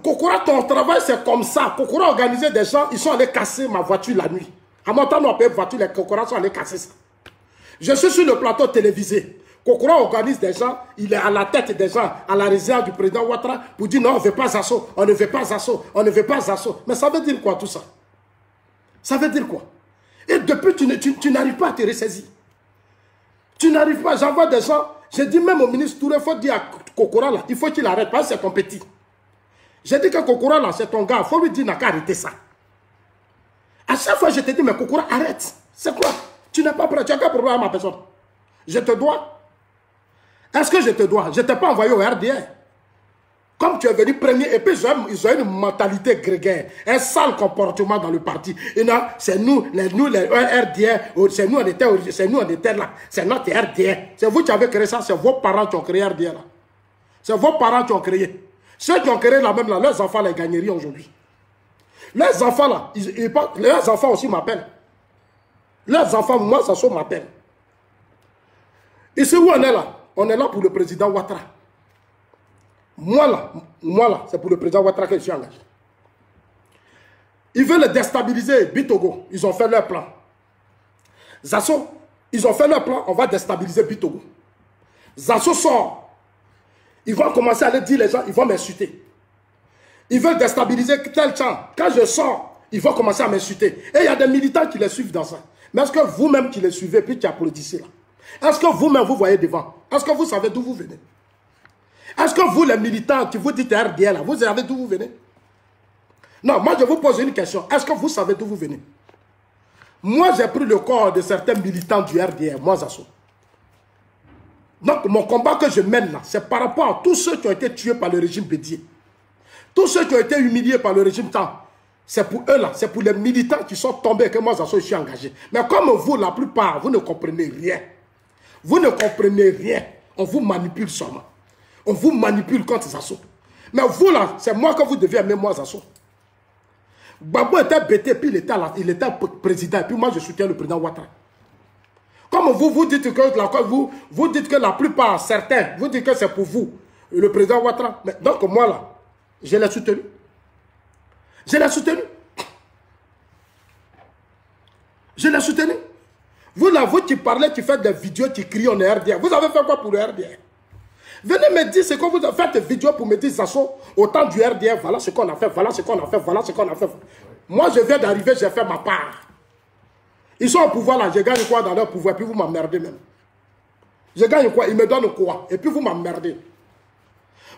Kokora, ton travail, c'est comme ça. Kokora a organisé des gens, ils sont allés casser ma voiture la nuit. À mon temps, nous payons voiture, les Kokora sont allés casser ça. Je suis sur le plateau télévisé. Kokora organise des gens, il est à la tête des gens, à la résidence du président Ouattara, pour dire non, on ne veut pas Zasso, on ne veut pas Zasso, on ne veut pas Zasso. Mais ça veut dire quoi tout ça? Ça veut dire quoi? Et depuis, tu n'arrives pas à te ressaisir. Tu n'arrives pas, j'envoie des gens, j'ai dit même au ministre Touré, il faut dire à Kokora là, il faut qu'il arrête, parce que c'est ton petit. J'ai dit que Kokora là, c'est ton gars, il faut lui dire n'a qu'à arrêter ça. À chaque fois, je te dis, mais Kokora, arrête. C'est quoi? Tu n'es pas prêt, tu as qu'un problème à ma personne. Je te dois. Est-ce que je te dois? Je ne t'ai pas envoyé au RDR. Comme tu es venu premier, et puis ils ont une mentalité grégaire, un sale comportement dans le parti. Et non, c'est nous, les RDR, c'est nous, on était là. C'est notre RDR. C'est vous qui avez créé ça, c'est vos parents qui ont créé RDR là. C'est vos parents qui ont créé. Ceux qui ont créé la même là, leurs enfants les gagneraient aujourd'hui. Leurs enfants là, leurs enfants aussi m'appellent. Leurs enfants, moi, ça m'appelle. Ici où on est là? On est là pour le président Ouattara. Moi là, c'est pour le président Ouattara que je suis engagé. Ils veulent déstabiliser Bitogo. Ils ont fait leur plan. Zasso, ils ont fait leur plan, on va déstabiliser Bitogo. Zasso sort. Ils vont commencer à aller dire les gens, ils vont m'insulter. Ils veulent déstabiliser tel champ. Quand je sors, ils vont commencer à m'insulter. Et il y a des militants qui les suivent dans ça. Mais est-ce que vous-même qui les suivez, puis qui applaudissez là? Est-ce que vous-même, vous voyez devant? Est-ce que vous savez d'où vous venez? Est-ce que vous, les militants qui vous dites RDL, vous savez d'où vous venez? Non, moi je vous pose une question. Est-ce que vous savez d'où vous venez? Moi, j'ai pris le corps de certains militants du RDL, moi, Zasso. Donc, mon combat que je mène là, c'est par rapport à tous ceux qui ont été tués par le régime Bédié. Tous ceux qui ont été humiliés par le régime Temps. C'est pour eux là, c'est pour les militants qui sont tombés que moi, Zasso, je suis engagé. Mais comme vous, la plupart, vous ne comprenez rien. Vous ne comprenez rien. On vous manipule seulement. On vous manipule contre Zasso. Mais vous là, c'est moi que vous devez aimer moi Zasso. Gbagbo était bêté, puis il était président. Et puis moi, je soutiens le président Ouattara. Comme vous dites que vous dites que la plupart, certains, vous dites que c'est pour vous, le président Ouattara. Mais donc moi là, je l'ai soutenu. Je l'ai soutenu. Je l'ai soutenu. Vous là, vous qui parlez, qui faites des vidéos, qui crient on est RDR. Vous avez fait quoi pour le RDR? Venez me dire ce que vous avez fait des vidéos pour me dire, Zasso, au temps du RDR, voilà ce qu'on a fait, voilà ce qu'on a fait, voilà ce qu'on a fait. Moi, je viens d'arriver, j'ai fait ma part. Ils sont au pouvoir là, je gagne quoi dans leur pouvoir, et puis vous m'emmerdez même. Je gagne quoi? Ils me donnent quoi? Et puis vous m'emmerdez.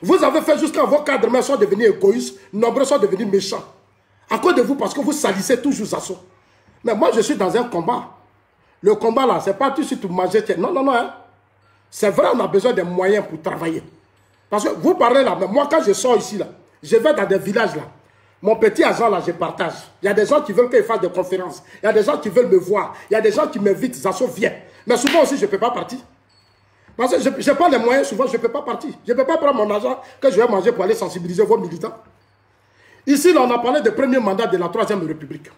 Vous avez fait jusqu'à vos cadres sont devenus égoïstes, nombreux sont devenus méchants. À cause de vous, parce que vous salissez toujours Zasso. Mais moi, je suis dans un combat. Le combat là, c'est pas tout de suite manger. Non, non, non. Hein. C'est vrai, on a besoin de moyens pour travailler. Parce que vous parlez là, mais moi quand je sors ici là, je vais dans des villages là. Mon petit agent là, je partage. Il y a des gens qui veulent que je fasse des conférences. Il y a des gens qui veulent me voir. Il y a des gens qui m'invitent, Zasso vient. Mais souvent aussi, je ne peux pas partir. Parce que je n'ai pas les moyens, souvent je ne peux pas partir. Je ne peux pas prendre mon argent que je vais manger pour aller sensibiliser vos militants. Ici, là, on a parlé du premier mandat de la 3e République.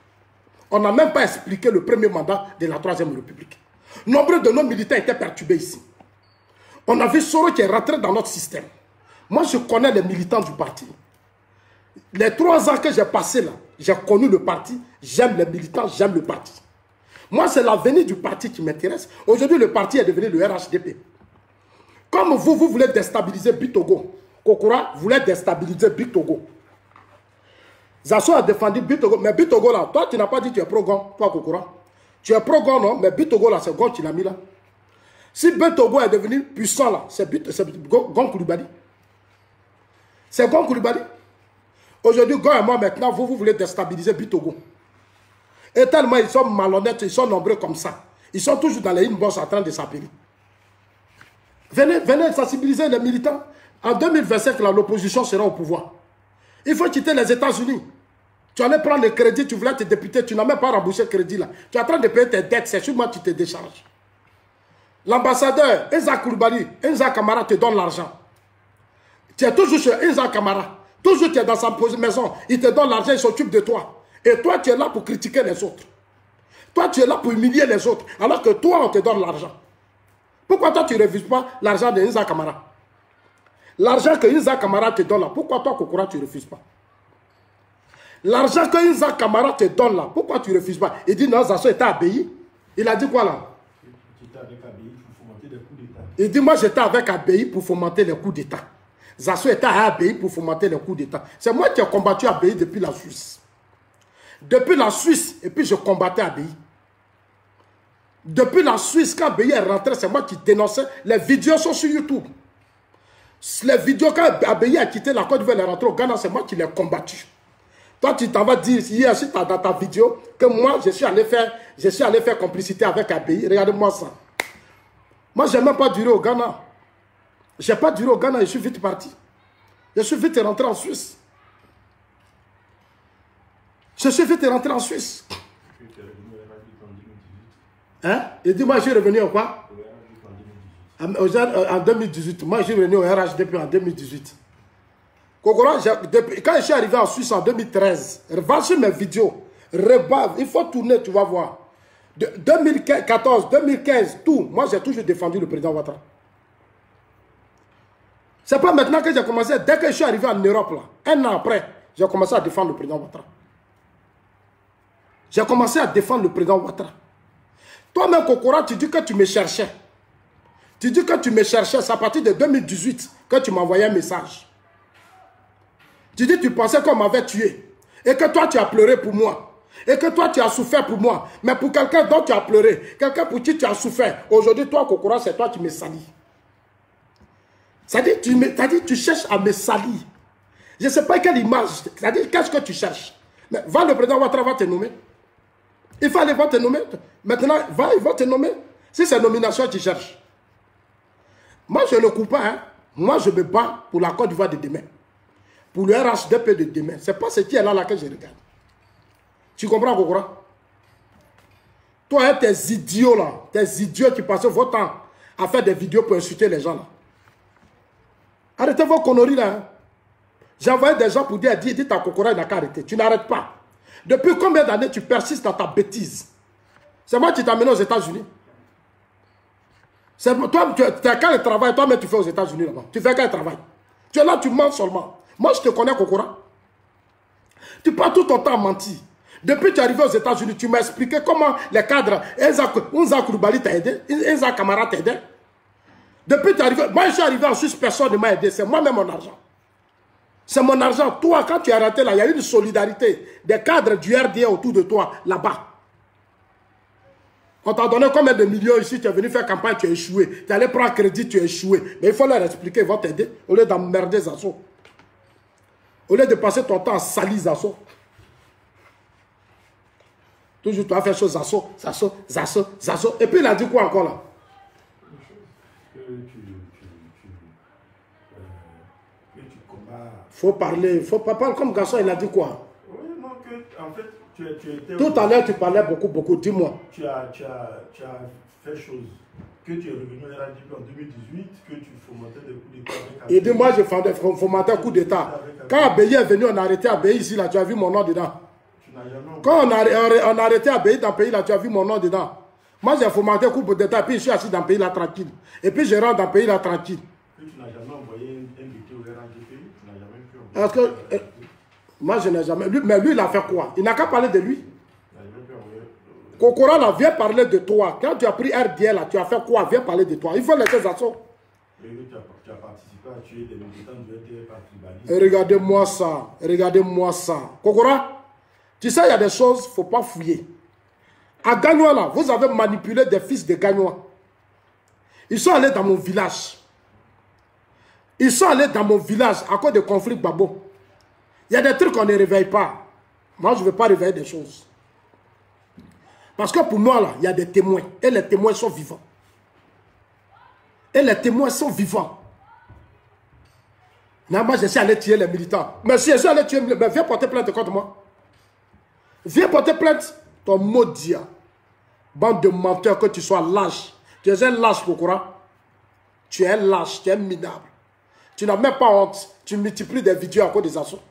On n'a même pas expliqué le premier mandat de la 3e République. Nombre de nos militants étaient perturbés ici. On a vu Soro qui est rentré dans notre système. Moi, je connais les militants du parti. Les 3 ans que j'ai passé là, j'ai connu le parti, j'aime les militants, j'aime le parti. Moi, c'est l'avenir du parti qui m'intéresse. Aujourd'hui, le parti est devenu le RHDP. Comme vous voulez déstabiliser Bitogo, Kokora voulait déstabiliser Big Togo. Zasso a défendu Big Togo. Mais Big Togo là, toi tu n'as pas dit que tu es pro-Gon, toi Kokora. Tu es pro-Gon, non? Mais Big Togo là, c'est Gon qui l'a mis là. Si Big Togo est devenu puissant là, c'est Gon Koulibaly. C'est Gon Koulibaly. Aujourd'hui, Gon et moi maintenant, vous voulez déstabiliser Big Togo. Et tellement ils sont malhonnêtes, ils sont nombreux comme ça. Ils sont toujours dans les inbox en train de s'appeler. Venez sensibiliser les militants. En 2025, l'opposition sera au pouvoir. Il faut quitter les États-Unis. Tu allais prendre le crédit, tu voulais être député, tu n'as même pas remboursé le crédit là. Tu es en train de payer tes dettes, c'est sur moi que tu te décharges. L'ambassadeur Enza Koulibaly, Enza Kamara te donne l'argent. Tu es toujours chez Enza Kamara. Toujours tu es dans sa maison, il te donne l'argent, il s'occupe de toi. Et toi, tu es là pour critiquer les autres. Toi, tu es là pour humilier les autres, alors que toi, on te donne l'argent. Pourquoi toi, tu ne refuses pas l'argent de Enza Kamara? L'argent que Enza Kamara te donne là, pourquoi toi, Kokora, tu ne refuses pas? L'argent que Enza Kamara te donne là, pourquoi tu ne refuses pas? Il dit non, Zasso était à Abbaye. Il a dit quoi là? J'étais avec Abbaye pour fomenter les coups d'État. Il dit moi, j'étais avec Abbaye pour fomenter les coups d'État. Zasso était à Abbaye pour fomenter les coups d'État. C'est moi qui ai combattu Abbaye depuis la Suisse. Depuis la Suisse, et puis je combattais Abbaye. Depuis la Suisse, quand Abbaye est rentré, c'est moi qui dénonçais. Les vidéos sont sur YouTube. Les vidéos, quand Abbaye a quitté la Côte d'Ivoire et est rentré au Ghana, c'est moi qui l'ai combattu. Toi, tu t'en vas dire hier dans ta vidéo que moi, je suis allé faire complicité avec Abbaye. Regardez-moi ça. Moi, je n'ai même pas duré au Ghana. Je n'ai pas duré au Ghana, je suis vite parti. Je suis vite rentré en Suisse. Je suis vite rentré en Suisse. Hein? Il dit, moi, je suis revenu en quoi? En 2018. Moi, je suis revenu au RHDP en 2018. Kokora, quand je suis arrivé en Suisse en 2013, va sur mes vidéos, rebave, il faut tourner, tu vas voir. De 2014, 2015, tout, moi, j'ai toujours défendu le président Ouattara. C'est pas maintenant que j'ai commencé, dès que je suis arrivé en Europe, là, un an après, j'ai commencé à défendre le président Ouattara. J'ai commencé à défendre le président Ouattara. Toi-même, Kokora, tu dis que tu me cherchais. Tu dis que tu me cherchais, c'est à partir de 2018 que tu m'as envoyé un message. Tu dis que tu pensais qu'on m'avait tué. Et que toi, tu as pleuré pour moi. Et que toi, tu as souffert pour moi. Mais pour quelqu'un dont tu as pleuré, quelqu'un pour qui tu as souffert, aujourd'hui, toi, Kokora, c'est toi qui me salis. C'est-à-dire, tu cherches à me salir. Je ne sais pas quelle image. C'est-à-dire, qu'est-ce que tu cherches? Mais va, le président Ouattara va te nommer. Il va aller te nommer. Maintenant, va, il va te nommer. Si c'est nomination, tu cherches. Moi, je ne coupe pas. Hein. Moi, je me bats pour la Côte d'Ivoire de demain. Pour le RHDP de demain. Ce n'est pas ce qui est là que je regarde. Tu comprends, Kokora? Toi, tes idiots là, tes idiots qui passent votre temps à faire des vidéos pour insulter les gens là. Arrêtez vos conneries là. Hein. J'ai envoyé des gens pour dire ta Kokora, il n'a qu'à arrêter. Tu n'arrêtes pas. Depuis combien d'années tu persistes dans ta bêtise? C'est moi qui t'ai amené aux États-Unis. Toi, tu as qu'à le travail, toi-même tu fais aux États-Unis là-bas. Tu fais qu'un travail. Tu es là, tu mens seulement. Moi, je te connais, Kokora. Tu passes tout ton temps à mentir. Depuis que tu es arrivé aux États-Unis, tu m'as expliqué comment les cadres, Enza Koulibaly t'a aidé, Enza Kamara t'a aidé. Depuis que tu es arrivé, moi je suis arrivé en Suisse, personne ne m'a aidé. C'est moi-même mon argent. C'est mon argent. Toi, quand tu es rentré là, il y a eu une solidarité des cadres du RDA autour de toi, là-bas. On t'a donné combien de millions ici, tu es venu faire campagne, tu as échoué. Tu es allé prendre crédit, tu as échoué. Mais il faut leur expliquer, ils vont t'aider, au lieu d'emmerder Zasso. Au lieu de passer ton temps à salir Zasso. Toujours tu vas faire chose Zasso. Et puis il a dit quoi encore là? Faut parler, faut pas parler comme garçon, il a dit quoi? Oui, non, que, en fait, tu étais... Tout à l'heure, tu parlais beaucoup, dis-moi. Tu as fait chose, que tu es revenu à la en 2018, que tu fomentais des coups d'État avec Abbaye. Il dit, moi, je fomentais un coup d'État. Quand Abbaye est venu, on a arrêté Abbaye ici, là, tu as vu mon nom dedans. Tu n'as jamais... Quand on a arrêté Abbaye dans le pays, là, tu as vu mon nom dedans. Moi, j'ai fomenté un coup d'État, puis je suis assis dans le pays, là, tranquille. Et puis, je rentre dans le pays, là, tranquille. Que tu n'as jamais envoyé un député au RHDP, tu n'as jamais pu envoyer... Parce que, moi, je n'ai jamais... mais lui, il a fait quoi? Il n'a qu'à parler de lui. Kokora, là, viens parler de toi. Quand tu as pris RDL, là, tu as fait quoi? Viens parler de toi. Il faut laisser Zasso. Tu as participé à tuer des militants du RDR par tribalisme. Regardez-moi ça. Regardez-moi ça. Kokora, tu sais, il y a des choses, il ne faut pas fouiller. À Gagnoa, là, vous avez manipulé des fils de Gagnoa. Ils sont allés dans mon village. Ils sont allés dans mon village à cause de conflits babo. Il y a des trucs qu'on ne réveille pas. Moi, je ne veux pas réveiller des choses. Parce que pour moi, là, il y a des témoins. Et les témoins sont vivants. Et les témoins sont vivants. Non, moi, je suis allé tuer les militants. Mais si je suis allé tuer les militants, viens porter plainte contre moi. Viens porter plainte. Ton maudit. Bande de menteurs, que tu sois lâche. Tu es un lâche, Kokora. Tu es un lâche, tu es minable. Tu n'as même pas honte. Tu multiplies des vidéos à cause des assauts.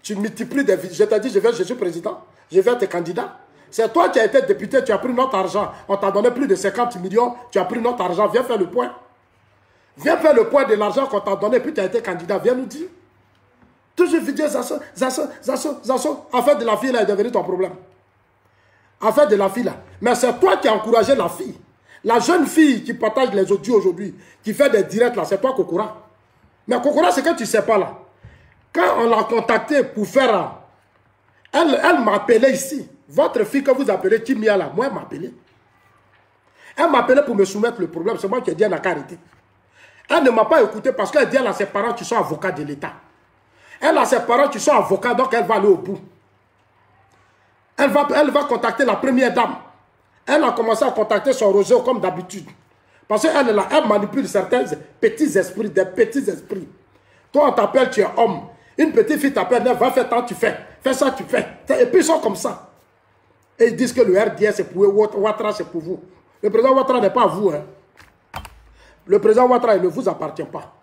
Tu multiplies des vidéos. Je t'ai dit, je suis président. Je vais être candidat. C'est toi qui as été député, tu as pris notre argent. On t'a donné plus de 50 millions, tu as pris notre argent. Viens faire le point. Viens faire le point de l'argent qu'on t'a donné, puis tu as été candidat. Viens nous dire. Toujours vidéo, Zasso. Affaire de la fille, là, est devenu ton problème. Affaire de la fille, là. Mais c'est toi qui as encouragé la fille. La jeune fille qui partage les audios aujourd'hui, qui fait des directs, là, c'est toi, Kokora. Mais Kokora, c'est que tu ne sais pas, là. Quand on l'a contactée pour faire... Elle m'a appelé ici. Votre fille que vous appelez Timia là, moi elle m'a appelé. Elle m'a appelé pour me soumettre le problème. C'est moi qui ai dit elle n'a qu'à arrêter. Elle ne m'a pas écouté parce qu'elle dit elle a ses parents qui sont avocats de l'État. Elle a ses parents qui sont avocats, donc elle va aller au bout. Elle va contacter la première dame. Elle a commencé à contacter son réseau comme d'habitude. Parce qu'elle manipule certains petits esprits, des petits esprits. Toi on t'appelle, tu es homme. Une petite fille t'appelle, va faire tant, tu fais. Fais ça, tu fais. Et puis ils sont comme ça. Et ils disent que le RDS c'est pour eux, Ouattara c'est pour vous. Le président Ouattara n'est pas à vous. Hein. Le président Ouattara il ne vous appartient pas.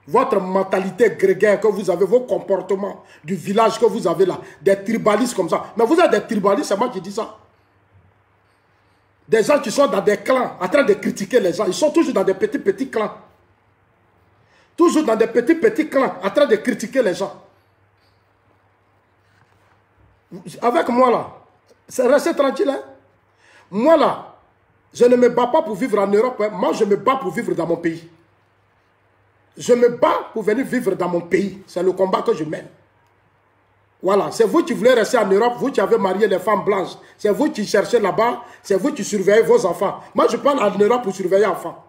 Votre mentalité grégaire que vous avez, vos comportements du village que vous avez là, des tribalistes comme ça. Mais vous êtes des tribalistes, c'est moi qui dis ça. Des gens qui sont dans des clans, en train de critiquer les gens. Ils sont toujours dans des petits clans. Toujours dans des petits clans, en train de critiquer les gens. Avec moi là, c'est rester tranquille. Hein? Moi là, je ne me bats pas pour vivre en Europe. Hein? Moi, je me bats pour vivre dans mon pays. Je me bats pour venir vivre dans mon pays. C'est le combat que je mène. Voilà, c'est vous qui voulez rester en Europe, vous qui avez marié les femmes blanches. C'est vous qui cherchez là-bas, c'est vous qui surveillez vos enfants. Moi, je parle en Europe pour surveiller enfants.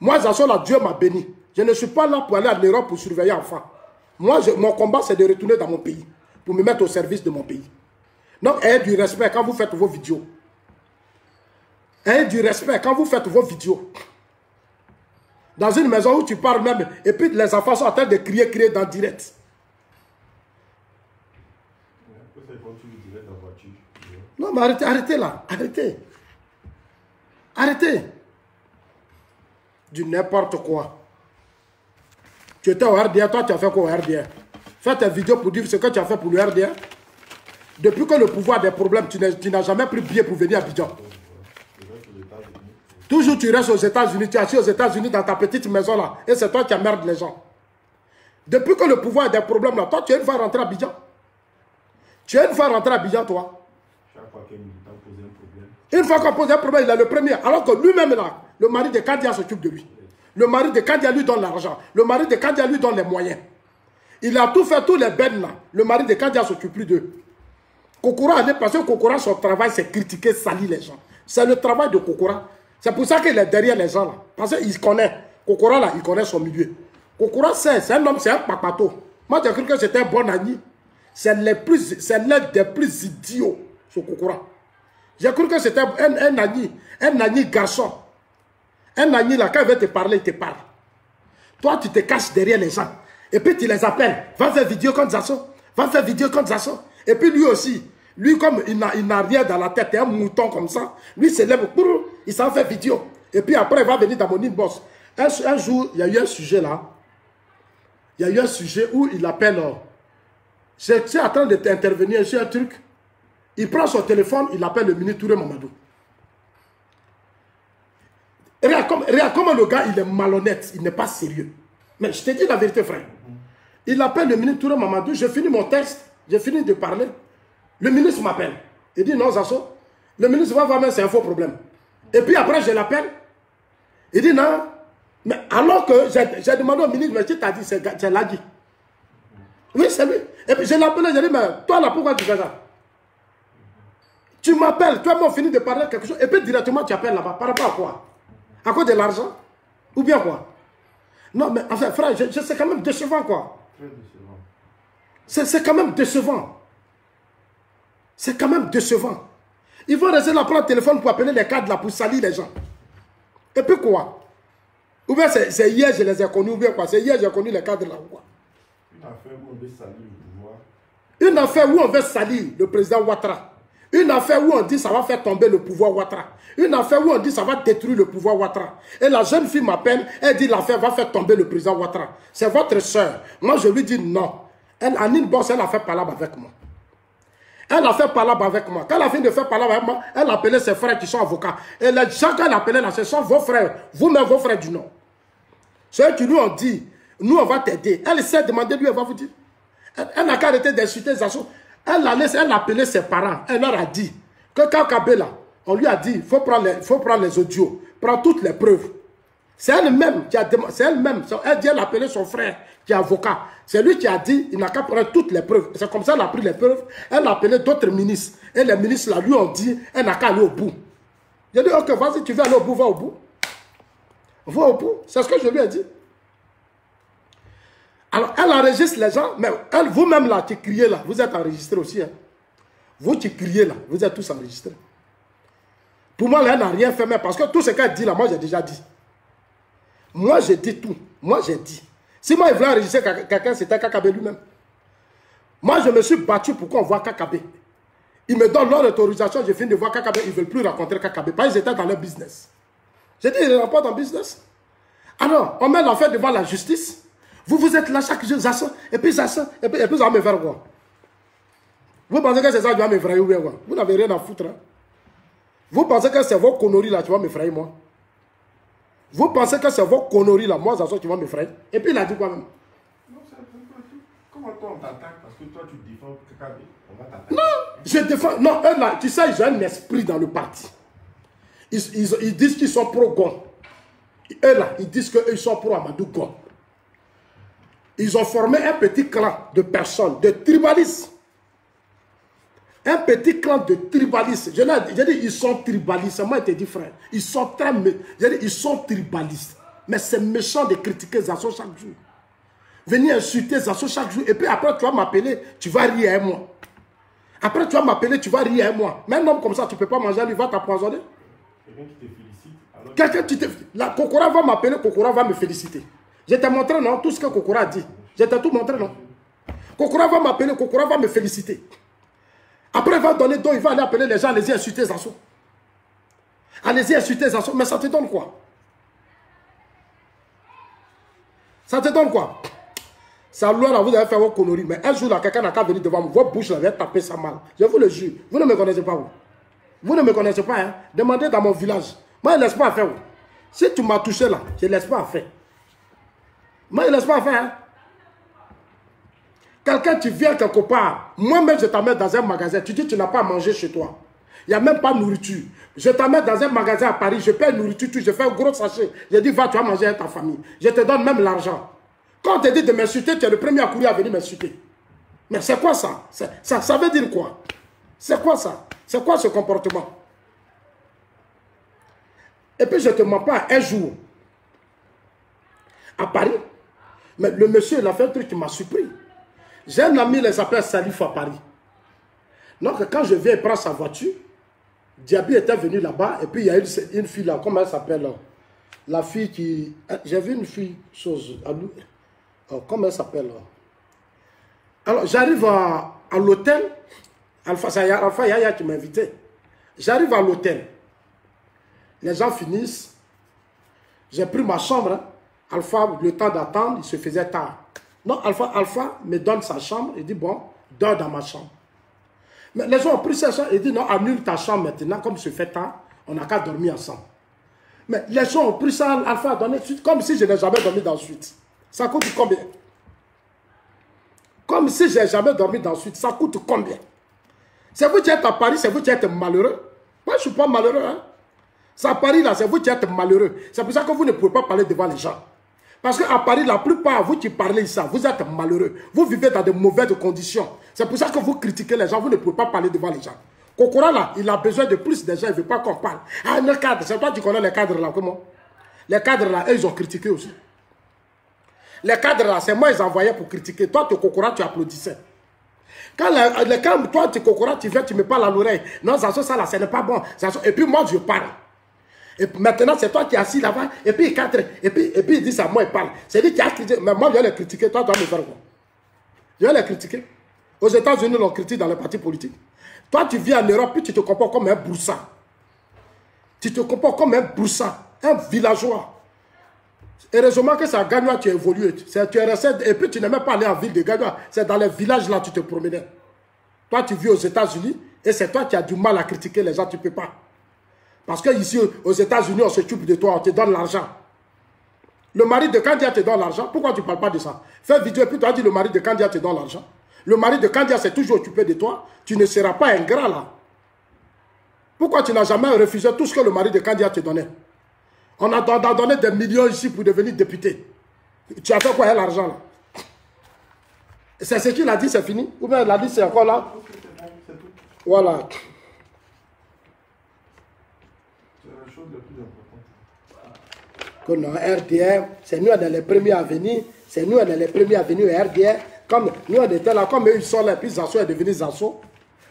Moi, Zasso, là, Dieu m'a béni. Je ne suis pas là pour aller en Europe pour surveiller enfants. Moi, mon combat, c'est de retourner dans mon pays, pour me mettre au service de mon pays. Donc, ayez du respect quand vous faites vos vidéos. Ayez du respect quand vous faites vos vidéos. Dans une maison où tu parles même, et puis les enfants sont en train de crier dans le direct. Non, mais arrêtez là, arrêtez. Arrêtez. Du n'importe quoi. Tu étais au RDA, toi tu as fait quoi au RDA? Fais tes vidéos pour dire ce que tu as fait pour le RDA. Depuis que le pouvoir a des problèmes, tu n'as jamais pris billet pour venir à Abidjan. Toujours tu restes aux États-Unis, tu es assis aux États-Unis dans ta petite maison là, et c'est toi qui emmerdes les gens. Depuis que le pouvoir a des problèmes là, toi tu es une fois rentré à Abidjan. Tu es une fois rentré à Abidjan, toi. Chaque fois qu'un militant pose un problème. Une fois qu'on pose un problème, il est le premier. Alors que lui-même là, le mari de Kandia s'occupe de lui. Le mari de Kandia lui donne l'argent. Le mari de Kandia lui donne les moyens. Il a tout fait, tous les bennes là. Le mari de Kandia ne s'occupe plus d'eux. Kokora, parce que Kokora, son travail, c'est critiquer, salir les gens. C'est le travail de Kokora. C'est pour ça qu'il est derrière les gens là. Parce qu'il connaît. Kokora là, il connaît son milieu. Kokora, c'est un homme, c'est un papato. Moi, j'ai cru que c'était un bon ami. C'est l'un des plus idiots, ce Kokora. J'ai cru que c'était un ami garçon. Un ami là, quand il veut te parler, il te parle. Toi, tu te caches derrière les gens. Et puis tu les appelles. Va faire vidéo contre Zasso. Va faire vidéo contre Zasso. Et puis lui aussi. Lui, comme il n'a rien dans la tête, un mouton comme ça. Lui, il se lève, il s'en fait vidéo. Et puis après, il va venir dans mon inbox. Un jour, il y a eu un sujet là. Il y a eu un sujet où il appelle... Je suis en train d'intervenir sur un truc. Il prend son téléphone, il appelle le ministre Touré Mamadou. Regarde comment le gars, il est malhonnête, il n'est pas sérieux. Mais je te dis la vérité, frère. Il appelle le ministre Touré Mamadou, j'ai fini mon texte, j'ai fini de parler. Le ministre m'appelle. Il dit non, Zasso. Le ministre va voir, mais c'est un faux problème. Et puis après, je l'appelle. Il dit non, Mais alors que j'ai demandé au ministre, mais qui t'a dit, c'est Ladi. Oui, c'est lui. Et puis je l'ai appelé, j'ai dit, mais toi là, pourquoi tu fais ça? Tu m'appelles, toi, moi, on finit de parler quelque chose, et puis directement tu appelles là-bas. Par rapport à quoi? À cause de l'argent? Ou bien quoi? Non, mais enfin, frère, c'est quand même décevant, quoi. Très décevant. C'est quand même décevant. C'est quand même décevant. Ils vont rester là, prendre le téléphone pour appeler les cadres là, pour salir les gens. Et puis quoi? Ou bien c'est hier, je les ai connus, ou bien quoi? C'est hier, j'ai connu les cadres là, ou quoi? Une affaire où on veut salir le pouvoir. Une affaire où on veut salir le président Ouattara. Une affaire où on dit ça va faire tomber le pouvoir Ouattara. Une affaire où on dit ça va détruire le pouvoir Ouattara. Et la jeune fille m'appelle, elle dit l'affaire va faire tomber le président Ouattara. C'est votre soeur. Moi je lui dis non. Elle, Anine Boss, elle a fait palabre avec moi. Elle a fait palabre avec moi. Quand elle a fini de faire palabre avec moi, elle a appelé ses frères qui sont avocats. Et chacun l'a appelé là, ce sont vos frères. Vous-même vos frères du nom. Ceux qui lui ont dit, nous on va t'aider. Elle s'est demandé, lui elle va vous dire. Elle n'a qu'à arrêter d'insulter les assos. Elle a appelé ses parents. Elle leur a dit que quand Kabila, on lui a dit, il faut prendre les audios, prendre toutes les preuves. C'est elle-même qui a demandé, c'est elle-même, elle a appelé son frère qui est avocat. C'est lui qui a dit, il n'a qu'à prendre toutes les preuves. C'est comme ça qu'elle a pris les preuves. Elle a appelé d'autres ministres. Et les ministres là, lui ont dit, elle n'a qu'à aller au bout. J'ai dit, ok, vas-y, tu veux aller au bout, va au bout. Va au bout. C'est ce que je lui ai dit. Alors, elle enregistre les gens, mais elle, vous-même là, qui criez là, vous êtes enregistrés aussi. Hein. Vous qui criez là, vous êtes tous enregistrés. Pour moi, là, elle n'a rien fait, mais parce que tout ce qu'elle dit là, moi, j'ai déjà dit. Moi, j'ai dit tout. Moi, j'ai dit. Si moi, il voulait enregistrer quelqu'un, c'était Kakabe lui-même. Moi, je me suis battu pour qu'on voit Kakabe. Ils me donnent leur autorisation, je finis de voir Kakabe, ils ne veulent plus rencontrer Kakabe. Parce qu'ils étaient dans leur business. J'ai dit, ils ne rentrent pas dans le business. Alors, on met l'affaire devant la justice. Vous êtes là chaque jour, Zasson, et puis Zasson, et puis ça va me faire quoi? Vous pensez que c'est ça qui va m'effrayer ou bien quoi? Vous n'avez rien à foutre. Hein? Vous pensez que c'est vos conneries là qui vont m'effrayer moi? Vous pensez que c'est vos conneries là, moi Zasson qui vont m'effrayer? Et puis il a dit quoi même? Non, c'est un peu tout. Comment toi on t'attaque? Parce que toi tu défends Kakabe, on va t'attaquer. Non, je défends. Non, eux là, tu sais, ils ont un esprit dans le parti. Ils disent qu'ils sont pro-Gon. Eux là, ils disent qu'ils sont pro-Amadou Gon. Ils ont formé un petit clan de personnes, de tribalistes. Un petit clan de tribalistes. J'ai dit, ils sont tribalistes. Moi, je te dis, frère, ils sont très... J'ai dit, ils sont tribalistes. Mais c'est méchant de critiquer Zasson chaque jour. Venir insulter Zasson chaque jour. Et puis après, tu vas m'appeler, tu vas rire avec moi. Après, tu vas m'appeler, tu vas rire avec moi. Mais un homme comme ça, tu ne peux pas manger, il va t'empoisonner. Quelqu'un qui te félicite. Quelqu'un qui te... La Kokora va m'appeler, Kokora va me féliciter. Je t'ai montré, non, tout ce que Kokora a dit. Je t'ai tout montré, non. Kokora va m'appeler, Kokora va me féliciter. Après, il va donner dos, il va aller appeler les gens, allez-y insulter Zasson. Allez-y insulter Zasson. Mais ça te donne quoi? Ça te donne quoi? Ça, là, vous avez fait vos conneries. Mais un jour, là, quelqu'un n'a qu'à venir devant vous. Votre bouche, là, va taper ça mal. Je vous le jure. Vous ne me connaissez pas, vous. Vous ne me connaissez pas, hein. Demandez dans mon village. Moi, je ne laisse pas faire, vous. Si tu m'as touché, là, je ne laisse pas faire. Moi, je ne laisse pas faire, hein. Quelqu'un, tu viens quelque part, moi-même, je t'amène dans un magasin, tu dis que tu n'as pas à manger chez toi. Il n'y a même pas de nourriture. Je t'amène dans un magasin à Paris, je paye nourriture, je fais un gros sachet. Je dis, va, tu vas manger avec ta famille. Je te donne même l'argent. Quand on te dit de m'insulter, tu es le premier à courir à venir m'insulter. Mais c'est quoi ça? Ça veut dire quoi? C'est quoi ça? C'est quoi ce comportement? Et puis, je ne te mens pas, un jour, à Paris, mais le monsieur, il a fait un truc qui m'a surpris. J'ai un ami, il s'appelle Salif à Paris. Donc, quand je viens prendre sa voiture, Diaby était venu là-bas, et puis il y a une fille là, comment elle s'appelle? La fille qui... J'ai vu une fille, chose... comment elle s'appelle? Alors, j'arrive à l'hôtel. Alpha Yaya qui m'a invité. J'arrive à l'hôtel. Les gens finissent. J'ai pris ma chambre. Hein. Alpha, le temps d'attendre, il se faisait tard. Non, Alpha me donne sa chambre. Il dit, bon, dors dans ma chambre. Mais les gens ont pris sa chambre. Il dit, non, annule ta chambre maintenant. Comme il se fait tard, on n'a qu'à dormir ensemble. Mais les gens ont pris ça, Alpha a donné suite, comme si je n'ai jamais dormi dans suite. Ça coûte combien? Comme si je n'ai jamais dormi dans suite. Ça coûte combien? C'est vous qui êtes à Paris, c'est vous qui êtes malheureux. Moi, je ne suis pas malheureux. Hein? C'est à Paris, là, c'est vous qui êtes malheureux. C'est pour ça que vous ne pouvez pas parler devant les gens. Parce qu'à Paris, la plupart, vous qui parlez ici, vous êtes malheureux. Vous vivez dans de mauvaises conditions. C'est pour ça que vous critiquez les gens, vous ne pouvez pas parler devant les gens. Kokora, là, il a besoin de plus de gens, il ne veut pas qu'on parle. Ah, le cadre, c'est toi qui connais les cadres, là, comment? Les cadres, là, eux, ils ont critiqué aussi. Les cadres, là, c'est moi, ils envoyaient pour critiquer. Toi, tu Kokora, tu applaudissais. Quand toi, tu Kokora, tu viens, tu me parles à l'oreille. Non, ça, là, ce n'est pas bon. Et puis moi, je parle. Et maintenant, c'est toi qui es assis là-bas. Et puis, et puis il dit ça, moi, il parle. C'est lui qui a critiqué. Mais moi, je vais les critiquer. Toi, tu vas me faire quoi? Je vais les critiquer. Aux États-Unis, on critique dans les partis politiques. Toi, tu vis en Europe, puis tu te comportes comme un broussard. Tu te comportes comme un broussard, un villageois. Heureusement que c'est à Gagnoa tu as évolué. Tu es resté, et puis tu n'es même pas allé en ville de Gagnoa. C'est dans les villages là tu te promenais. Toi, tu vis aux États-Unis et c'est toi qui as du mal à critiquer les gens, tu ne peux pas. Parce que ici, aux États-Unis, on s'occupe de toi, on te donne l'argent. Le mari de Kandia te donne l'argent. Pourquoi tu ne parles pas de ça? Fais vidéo et puis tu as dit le mari de Kandia te donne l'argent. Le mari de Kandia s'est toujours occupé de toi. Tu ne seras pas ingrat là. Pourquoi tu n'as jamais refusé tout ce que le mari de Kandia te donnait? On a donné des millions ici pour devenir député. Tu as fait quoi avec l'argent là? C'est ce qu'il a dit, c'est fini? Ou bien il a dit c'est encore là? Voilà. C'est la chose la plus importante. Que non, RDR, c'est nous on est les premiers à venir. C'est nous on est les premiers à venir au RDR. Comme nous on était là, comme eux ils sont là, puis Zasso est devenu Zasso.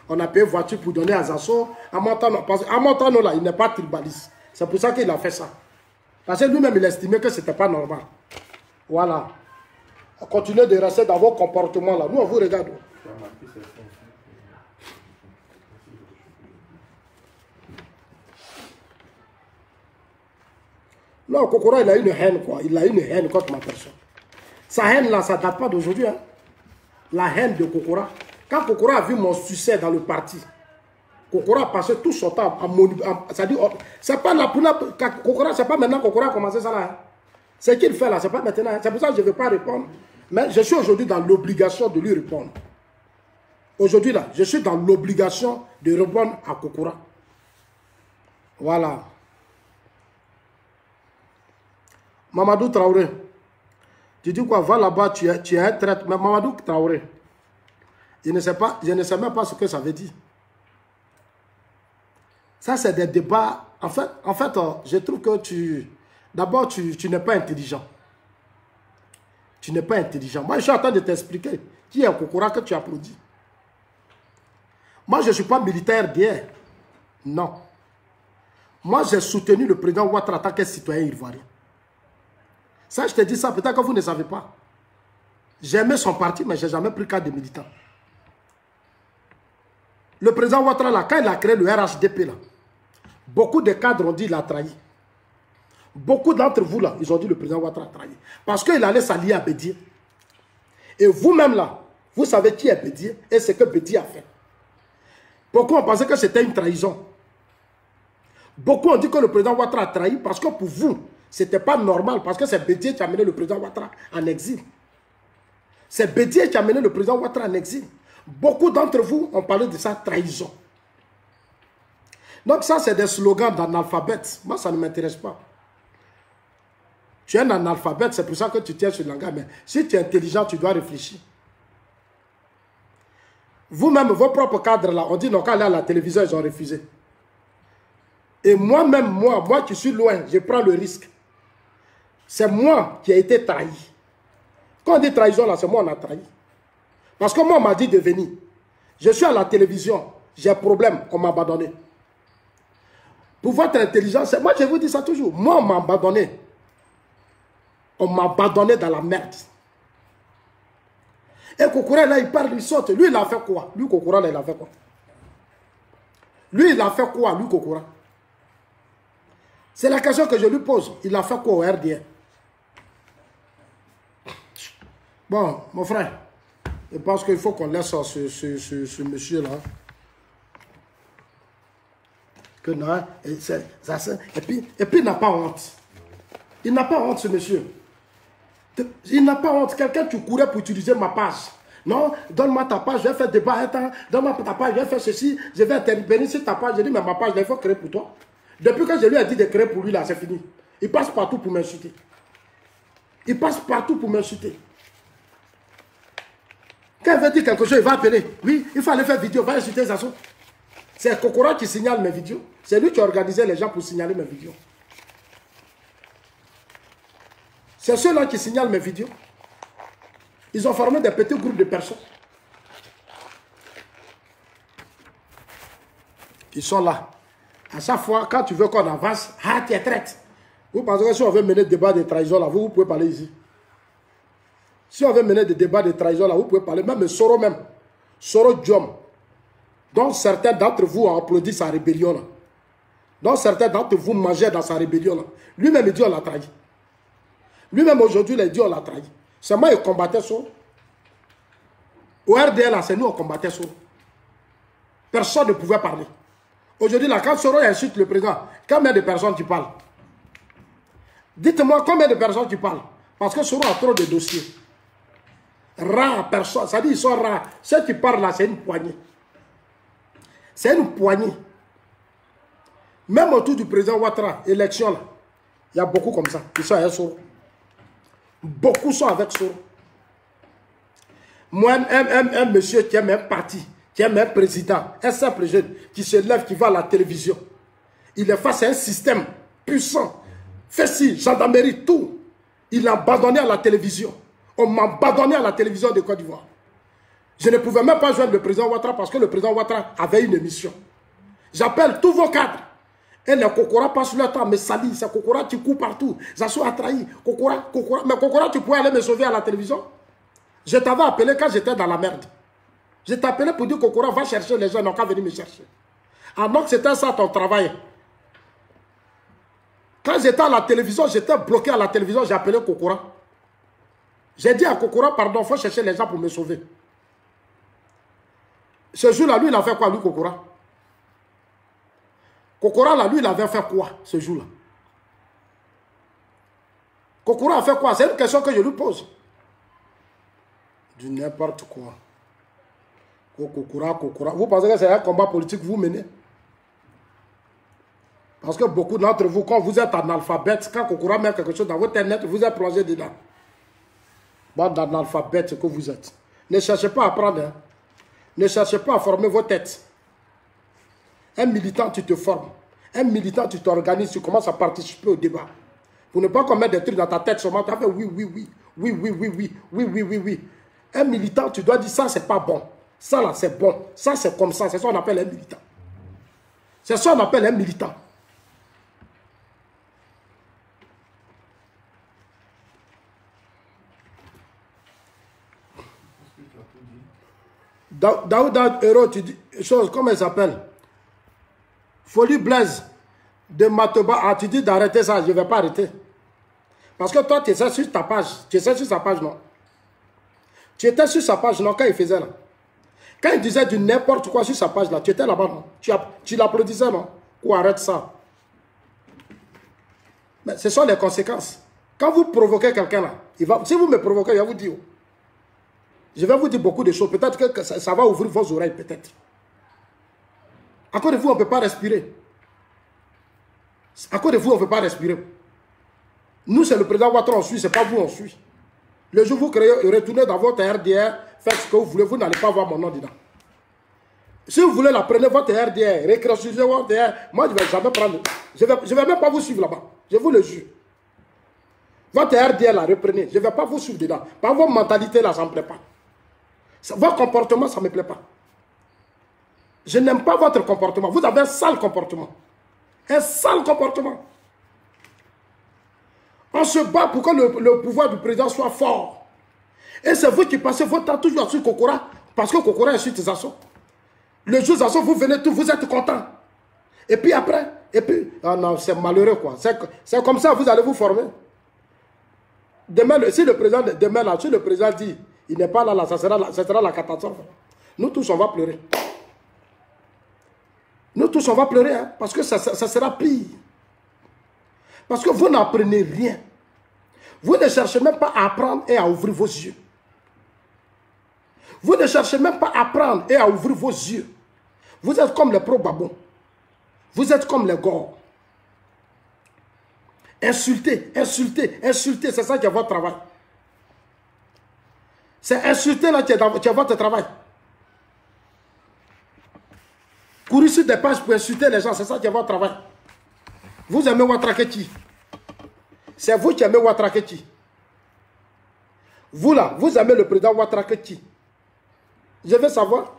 On a payé voiture pour donner à Zasso. À Montano là, il n'est pas tribaliste. C'est pour ça qu'il a fait ça. Parce que lui-même, il estimait que ce n'était pas normal. Voilà. Continuez de rester dans vos comportements là. Nous, on vous regarde. Non, Kokora, il a une haine, quoi. Il a une haine contre ma personne. Sa haine là, ça ne date pas d'aujourd'hui. Hein. La haine de Kokora. Quand Kokora a vu mon succès dans le parti, Kokora a passé tout son temps à mon... C'est-à-dire, c'est pas la Kokora, c'est pas maintenant Kokora a commencé ça là. Hein. Ce qu'il fait là, c'est pas maintenant. Hein. C'est pour ça que je ne vais pas répondre. Mais je suis aujourd'hui dans l'obligation de lui répondre. Aujourd'hui là, je suis dans l'obligation de répondre à Kokora. Voilà. Mamadou Traoré. Tu dis quoi? Va là-bas, tu es un traître. Mais Mamadou Traoré, je ne sais même pas ce que ça veut dire. Ça, c'est des débats. En fait, je trouve que d'abord, tu n'es pas intelligent. Tu n'es pas intelligent. Moi, je suis en train de t'expliquer qui est Kokora que tu applaudis. Moi, je ne suis pas militaire d'hier. Non. Moi, j'ai soutenu le président Ouattara en tant que citoyen ivoirien. Ça, je te dis ça, peut-être que vous ne savez pas. J'ai aimé son parti, mais je n'ai jamais pris cas de militant. Le président Ouattara, là, quand il a créé le RHDP, là, beaucoup de cadres ont dit qu'il a trahi. Beaucoup d'entre vous, là, ils ont dit le président Ouattara a trahi. Parce qu'il allait s'allier à Bédier. Et vous-même, là, vous savez qui est Bédier et ce que Bédier a fait. Beaucoup ont pensé que c'était une trahison. Beaucoup ont dit que le président Ouattara a trahi parce que pour vous, ce n'était pas normal. Parce que c'est Bédier qui a mené le président Ouattara en exil. C'est Bédier qui a mené le président Ouattara en exil. Beaucoup d'entre vous ont parlé de sa trahison. Donc ça, c'est des slogans d'analphabètes. Moi, ça ne m'intéresse pas. Tu es un analphabète, c'est pour ça que tu tiens sur le langage. Mais si tu es intelligent, tu dois réfléchir. Vous-même, vos propres cadres, là, on dit non, quand aller à la télévision, ils ont refusé. Et moi-même, moi qui suis loin, je prends le risque. C'est moi qui ai été trahi. Quand on dit trahison, là, c'est moi qui a trahi. Parce que moi, on m'a dit de venir. Je suis à la télévision, j'ai un problème, on m'a abandonné. Pour votre intelligence, moi, je vous dis ça toujours. Moi, on m'a abandonné. On m'a abandonné dans la merde. Et Kokora, là, il parle, il saute. Lui, il a fait quoi? Lui, Kokora, là, il a fait quoi? Lui, il a fait quoi, lui, Kokora? C'est la question que je lui pose. Il a fait quoi au RDR? Bon, mon frère, je pense qu'il faut qu'on laisse ce monsieur-là. Que non, et puis, il n'a pas honte. Il n'a pas honte, ce monsieur. Il n'a pas honte. Quelqu'un, tu courais pour utiliser ma page. Non, donne-moi ta page, je vais faire débat. Donne-moi ta page, je vais faire ceci. Je vais intervenir sur ta page. Je dis, mais ma page, il faut créer pour toi. Depuis que je lui ai dit de créer pour lui, là, c'est fini. Il passe partout pour m'insulter. Il passe partout pour m'insulter. Quand il veut dire quelque chose, il va appeler. Oui, il faut aller faire vidéo, il va insulter Zazo. C'est Kokora qui signale mes vidéos. C'est lui qui a organisé les gens pour signaler mes vidéos. C'est ceux-là qui signalent mes vidéos. Ils ont formé des petits groupes de personnes. Ils sont là. À chaque fois, quand tu veux qu'on avance, tu es traite. Vous pensez que si on veut mener des débats de trahison là, vous pouvez parler ici. Si on veut mener des débats de trahison là, vous pouvez parler. Même Soro même. Soro Diom. Donc certains d'entre vous ont applaudi sa rébellion là. Donc certains d'entre vous mangeaient dans sa rébellion là. Lui-même il dit on l'a trahi. Lui-même aujourd'hui il dit on l'a trahi. C'est moi qui combattais Soro. Au RDL là, c'est nous qui combattait Soro. Personne ne pouvait parler. Aujourd'hui là, quand Soro insulte le président, combien de personnes tu parles? Dites-moi combien de personnes tu parles. Parce que Soro a trop de dossiers. Rares personnes. Ça dit ils sont rares. Ceux qui parlent là, c'est une poignée. C'est une poignée. Même autour du président Ouattara, élection là, il y a beaucoup comme ça. Ils sont avec Soro. Beaucoup sont avec Soro. Moi, un monsieur qui aime un parti, qui aime un président, un simple jeune, qui se lève, qui va à la télévision. Il est face à un système puissant. Fait si, gendarmerie, tout. Il a abandonné à la télévision. On m'a abandonné à la télévision de Côte d'Ivoire. Je ne pouvais même pas joindre le président Ouattara parce que le président Ouattara avait une émission. J'appelle tous vos cadres. Et les Kokora passent leur temps à me salir. C'est Kokora, tu cours partout. Zazo a trahi. Kokora. Mais Kokora, tu pouvais aller me sauver à la télévision? Je t'avais appelé quand j'étais dans la merde. Je t'ai appelé pour dire Kokora va chercher les gens, n'ont qu'à venir me chercher. Alors que c'était ça ton travail. Quand j'étais à la télévision, j'étais bloqué à la télévision, j'ai appelé Kokora. J'ai dit à Kokora, pardon, il faut chercher les gens pour me sauver. Ce jour-là, lui, il a fait quoi, lui, Kokora? Kokora, là, lui, il avait fait quoi, ce jour-là? Kokora a fait quoi? C'est une question que je lui pose. Du n'importe quoi. Kokora. Vous pensez que c'est un combat politique que vous menez? Parce que beaucoup d'entre vous, quand vous êtes analphabète, quand Kokora met quelque chose dans votre internet, vous êtes plongé dedans. Bande d'analphabète que vous êtes. Ne cherchez pas à apprendre. Hein. Ne cherchez pas à former vos têtes. Un militant, tu te formes. Un militant, tu t'organises, tu commences à participer au débat. Pour ne pas commettre des trucs dans ta tête seulement, tu as fait oui. Un militant, tu dois dire ça, c'est pas bon. Ça là, c'est bon. Ça, c'est comme ça. C'est ça qu'on appelle un militant. C'est ça qu'on appelle un militant. Daouda Héros, tu dis, chose, comment elle s'appelle? Folie Blaise de Matoba. Ah, tu dis d'arrêter ça, je ne vais pas arrêter. Parce que toi, tu étais sur ta page. Tu étais sur sa page, non? Tu étais sur sa page, non, quand il faisait là. Quand il disait du n'importe quoi sur sa page là, tu étais là-bas, non? Tu l'applaudissais, non? Ou arrête ça. Mais ce sont les conséquences. Quand vous provoquez quelqu'un là, si vous me provoquez, il va vous dire. Je vais vous dire beaucoup de choses. Peut-être que ça va ouvrir vos oreilles, peut-être. À cause de vous, on ne peut pas respirer. À cause de vous, on ne peut pas respirer. Nous, c'est le président Ouattara, on suit, ce n'est pas vous, on suit. Le jour où vous créez, retournez dans votre RDR, faites ce que vous voulez, vous n'allez pas voir mon nom dedans. Si vous voulez la prenez votre RDR, récréationnez votre RDR, moi, je ne vais jamais prendre. Je ne vais même pas vous suivre là-bas. Je vous le jure. Votre RDR, là, reprenez. Je ne vais pas vous suivre dedans. Par vos mentalités, là, ça ne me plaît pas. Votre comportement, ça ne me plaît pas. Je n'aime pas votre comportement. Vous avez un sale comportement. Un sale comportement. On se bat pour que le pouvoir du président soit fort. Et c'est vous qui passez votre temps toujours sur Kokora. Parce que Kokora insulte Zazo. Le jour Zazo, vous venez tous, vous êtes contents. Et puis après, oh non, c'est malheureux quoi. C'est comme ça, vous allez vous former. Demain, si le président, si le président dit, il n'est pas là, ça sera la catastrophe. Nous tous, on va pleurer. Nous tous, on va pleurer, hein, parce que ça sera pire. Parce que vous n'apprenez rien. Vous ne cherchez même pas à apprendre et à ouvrir vos yeux. Vous ne cherchez même pas à apprendre et à ouvrir vos yeux. Vous êtes comme les pro-babons. Vous êtes comme les gors. Insulter, insulter, insulter, c'est ça qui est votre travail. C'est insulter là qui est votre travail. Courir sur des pages pour insulter les gens, c'est ça qui est votre travail. Vous aimez Ouattara qui? C'est vous qui aimez Ouattara qui? Vous là, vous aimez le président Ouattara qui? Je veux savoir.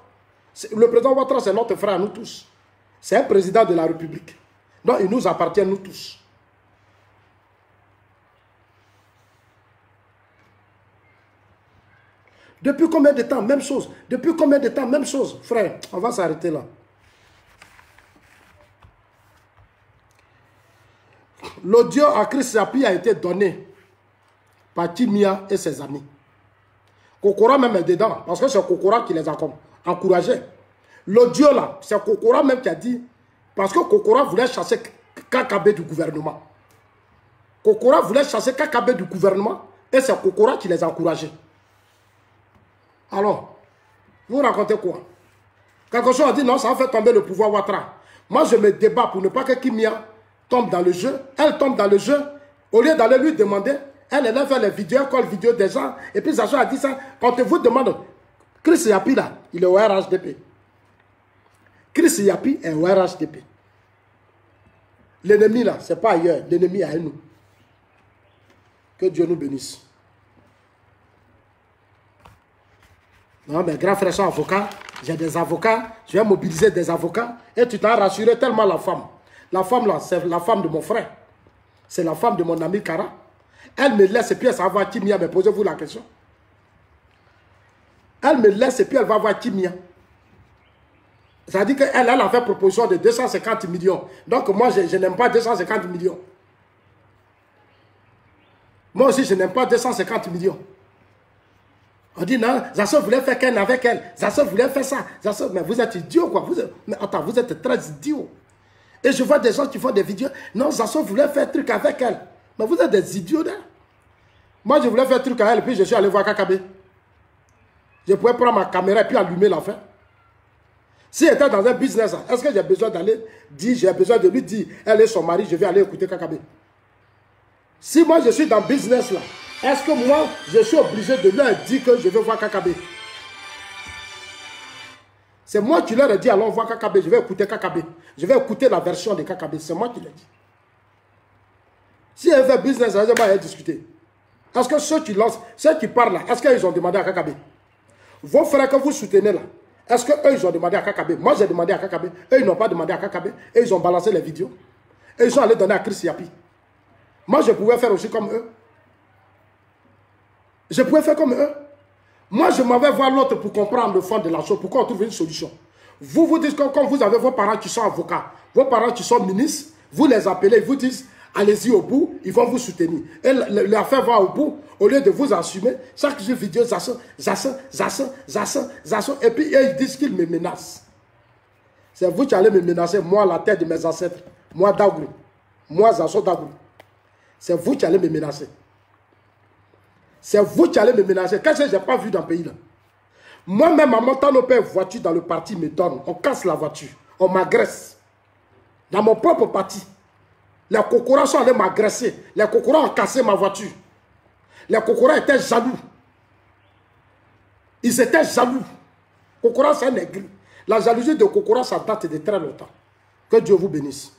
Le président Ouattara, c'est notre frère, nous tous. C'est un président de la République. Donc il nous appartient, nous tous. Depuis combien de temps, même chose. Depuis combien de temps, même chose. Frère, on va s'arrêter là. L'audio à Chris Yapi a été donné par Kimia et ses amis. Kokora même est dedans, parce que c'est Kokora qui les a encouragés. L'audio là, c'est Kokora même qui a dit, parce que Kokora voulait chasser Kakabe du gouvernement. Kokora voulait chasser Kakabe du gouvernement, et c'est Kokora qui les a encouragés. Alors, vous racontez quoi? Quelque chose a dit, non, ça va faire tomber le pouvoir Ouattara. Moi, je me débat pour ne pas que Kimia tombe dans le jeu. Elle tombe dans le jeu. Au lieu d'aller lui demander, elle est fait les vidéos, elle colle vidéo des gens. Et puis Zacho a dit ça. Quand on vous demande, Chris Yapi là, il est au RHDP. Chris Yapi est au RHDP. L'ennemi là, c'est pas ailleurs. L'ennemi est à nous. Que Dieu nous bénisse. Non, mais grand frère, je suis avocat. J'ai des avocats. Je vais mobiliser des avocats. Et tu t'as rassuré tellement la femme. La femme là, c'est la femme de mon frère. C'est la femme de mon ami Kara. Elle me laisse et puis elle s'en va à Kimia. Mais posez-vous la question. Elle me laisse et puis elle va voir Kimia. Ça veut dire qu'elle a fait proposition de 250 millions. Donc moi, je n'aime pas 250 millions. Moi aussi, je n'aime pas 250 millions. On dit non, Zasso voulait faire qu'elle avec elle. Zasso voulait faire ça. Zasso, mais vous êtes idiot quoi. Mais attends, vous êtes très idiot. Et je vois des gens qui font des vidéos. Non, Zasso voulait faire un truc avec elle. Mais vous êtes des idiots là. Moi, je voulais faire un truc avec elle, puis je suis allé voir Kakabe. Je pouvais prendre ma caméra et puis allumer l'affaire. Si elle était dans un business, est-ce que j'ai besoin d'aller dire, j'ai besoin de lui dire, elle est son mari, je vais aller écouter Kakabe. Si moi je suis dans le business là, est-ce que moi je suis obligé de leur dire que je veux voir Kakabe? C'est moi qui leur ai dit, allons voir Kakabe, je vais écouter Kakabe. Je vais écouter la version de Kakabe, c'est moi qui l'ai dit. Si elle fait business, elle va discuter. Est-ce que ceux qui lancent, ceux qui parlent là, est-ce qu'ils ont demandé à Kakabe? Vos frères que vous soutenez là, est-ce qu'eux ils ont demandé à Kakabe? Moi j'ai demandé à Kakabe, eux ils n'ont pas demandé à Kakabe, et ils ont balancé les vidéos. Et ils sont allés donner à Chris Yapi. Moi je pouvais faire aussi comme eux. Je pouvais faire comme eux. Moi je m'avais voir l'autre pour comprendre le fond de la chose, pourquoi on trouve une solution. Vous vous dites que comme vous avez vos parents qui sont avocats, vos parents qui sont ministres, vous les appelez, ils vous disent allez-y au bout, ils vont vous soutenir. Et l'affaire va au bout, au lieu de vous assumer, chaque vidéo, Zasso, et puis ils disent qu'ils me menacent. C'est vous qui allez me menacer, moi, la tête de mes ancêtres, moi, Dagourou, moi, Zasso Dagourou. C'est vous qui allez me menacer. C'est vous qui allez me menacer. Qu'est-ce que je n'ai pas vu dans le pays là? Moi-même, en montant nos pères voiture dans le parti, me donne, on casse la voiture, on m'agresse. Dans mon propre parti. Les Kokora sont allés m'agresser. Les Kokora ont cassé ma voiture. Les Kokora étaient jaloux. Ils étaient jaloux. Kokora, c'est un aigri. La jalousie de Kokora, ça date de très longtemps. Que Dieu vous bénisse.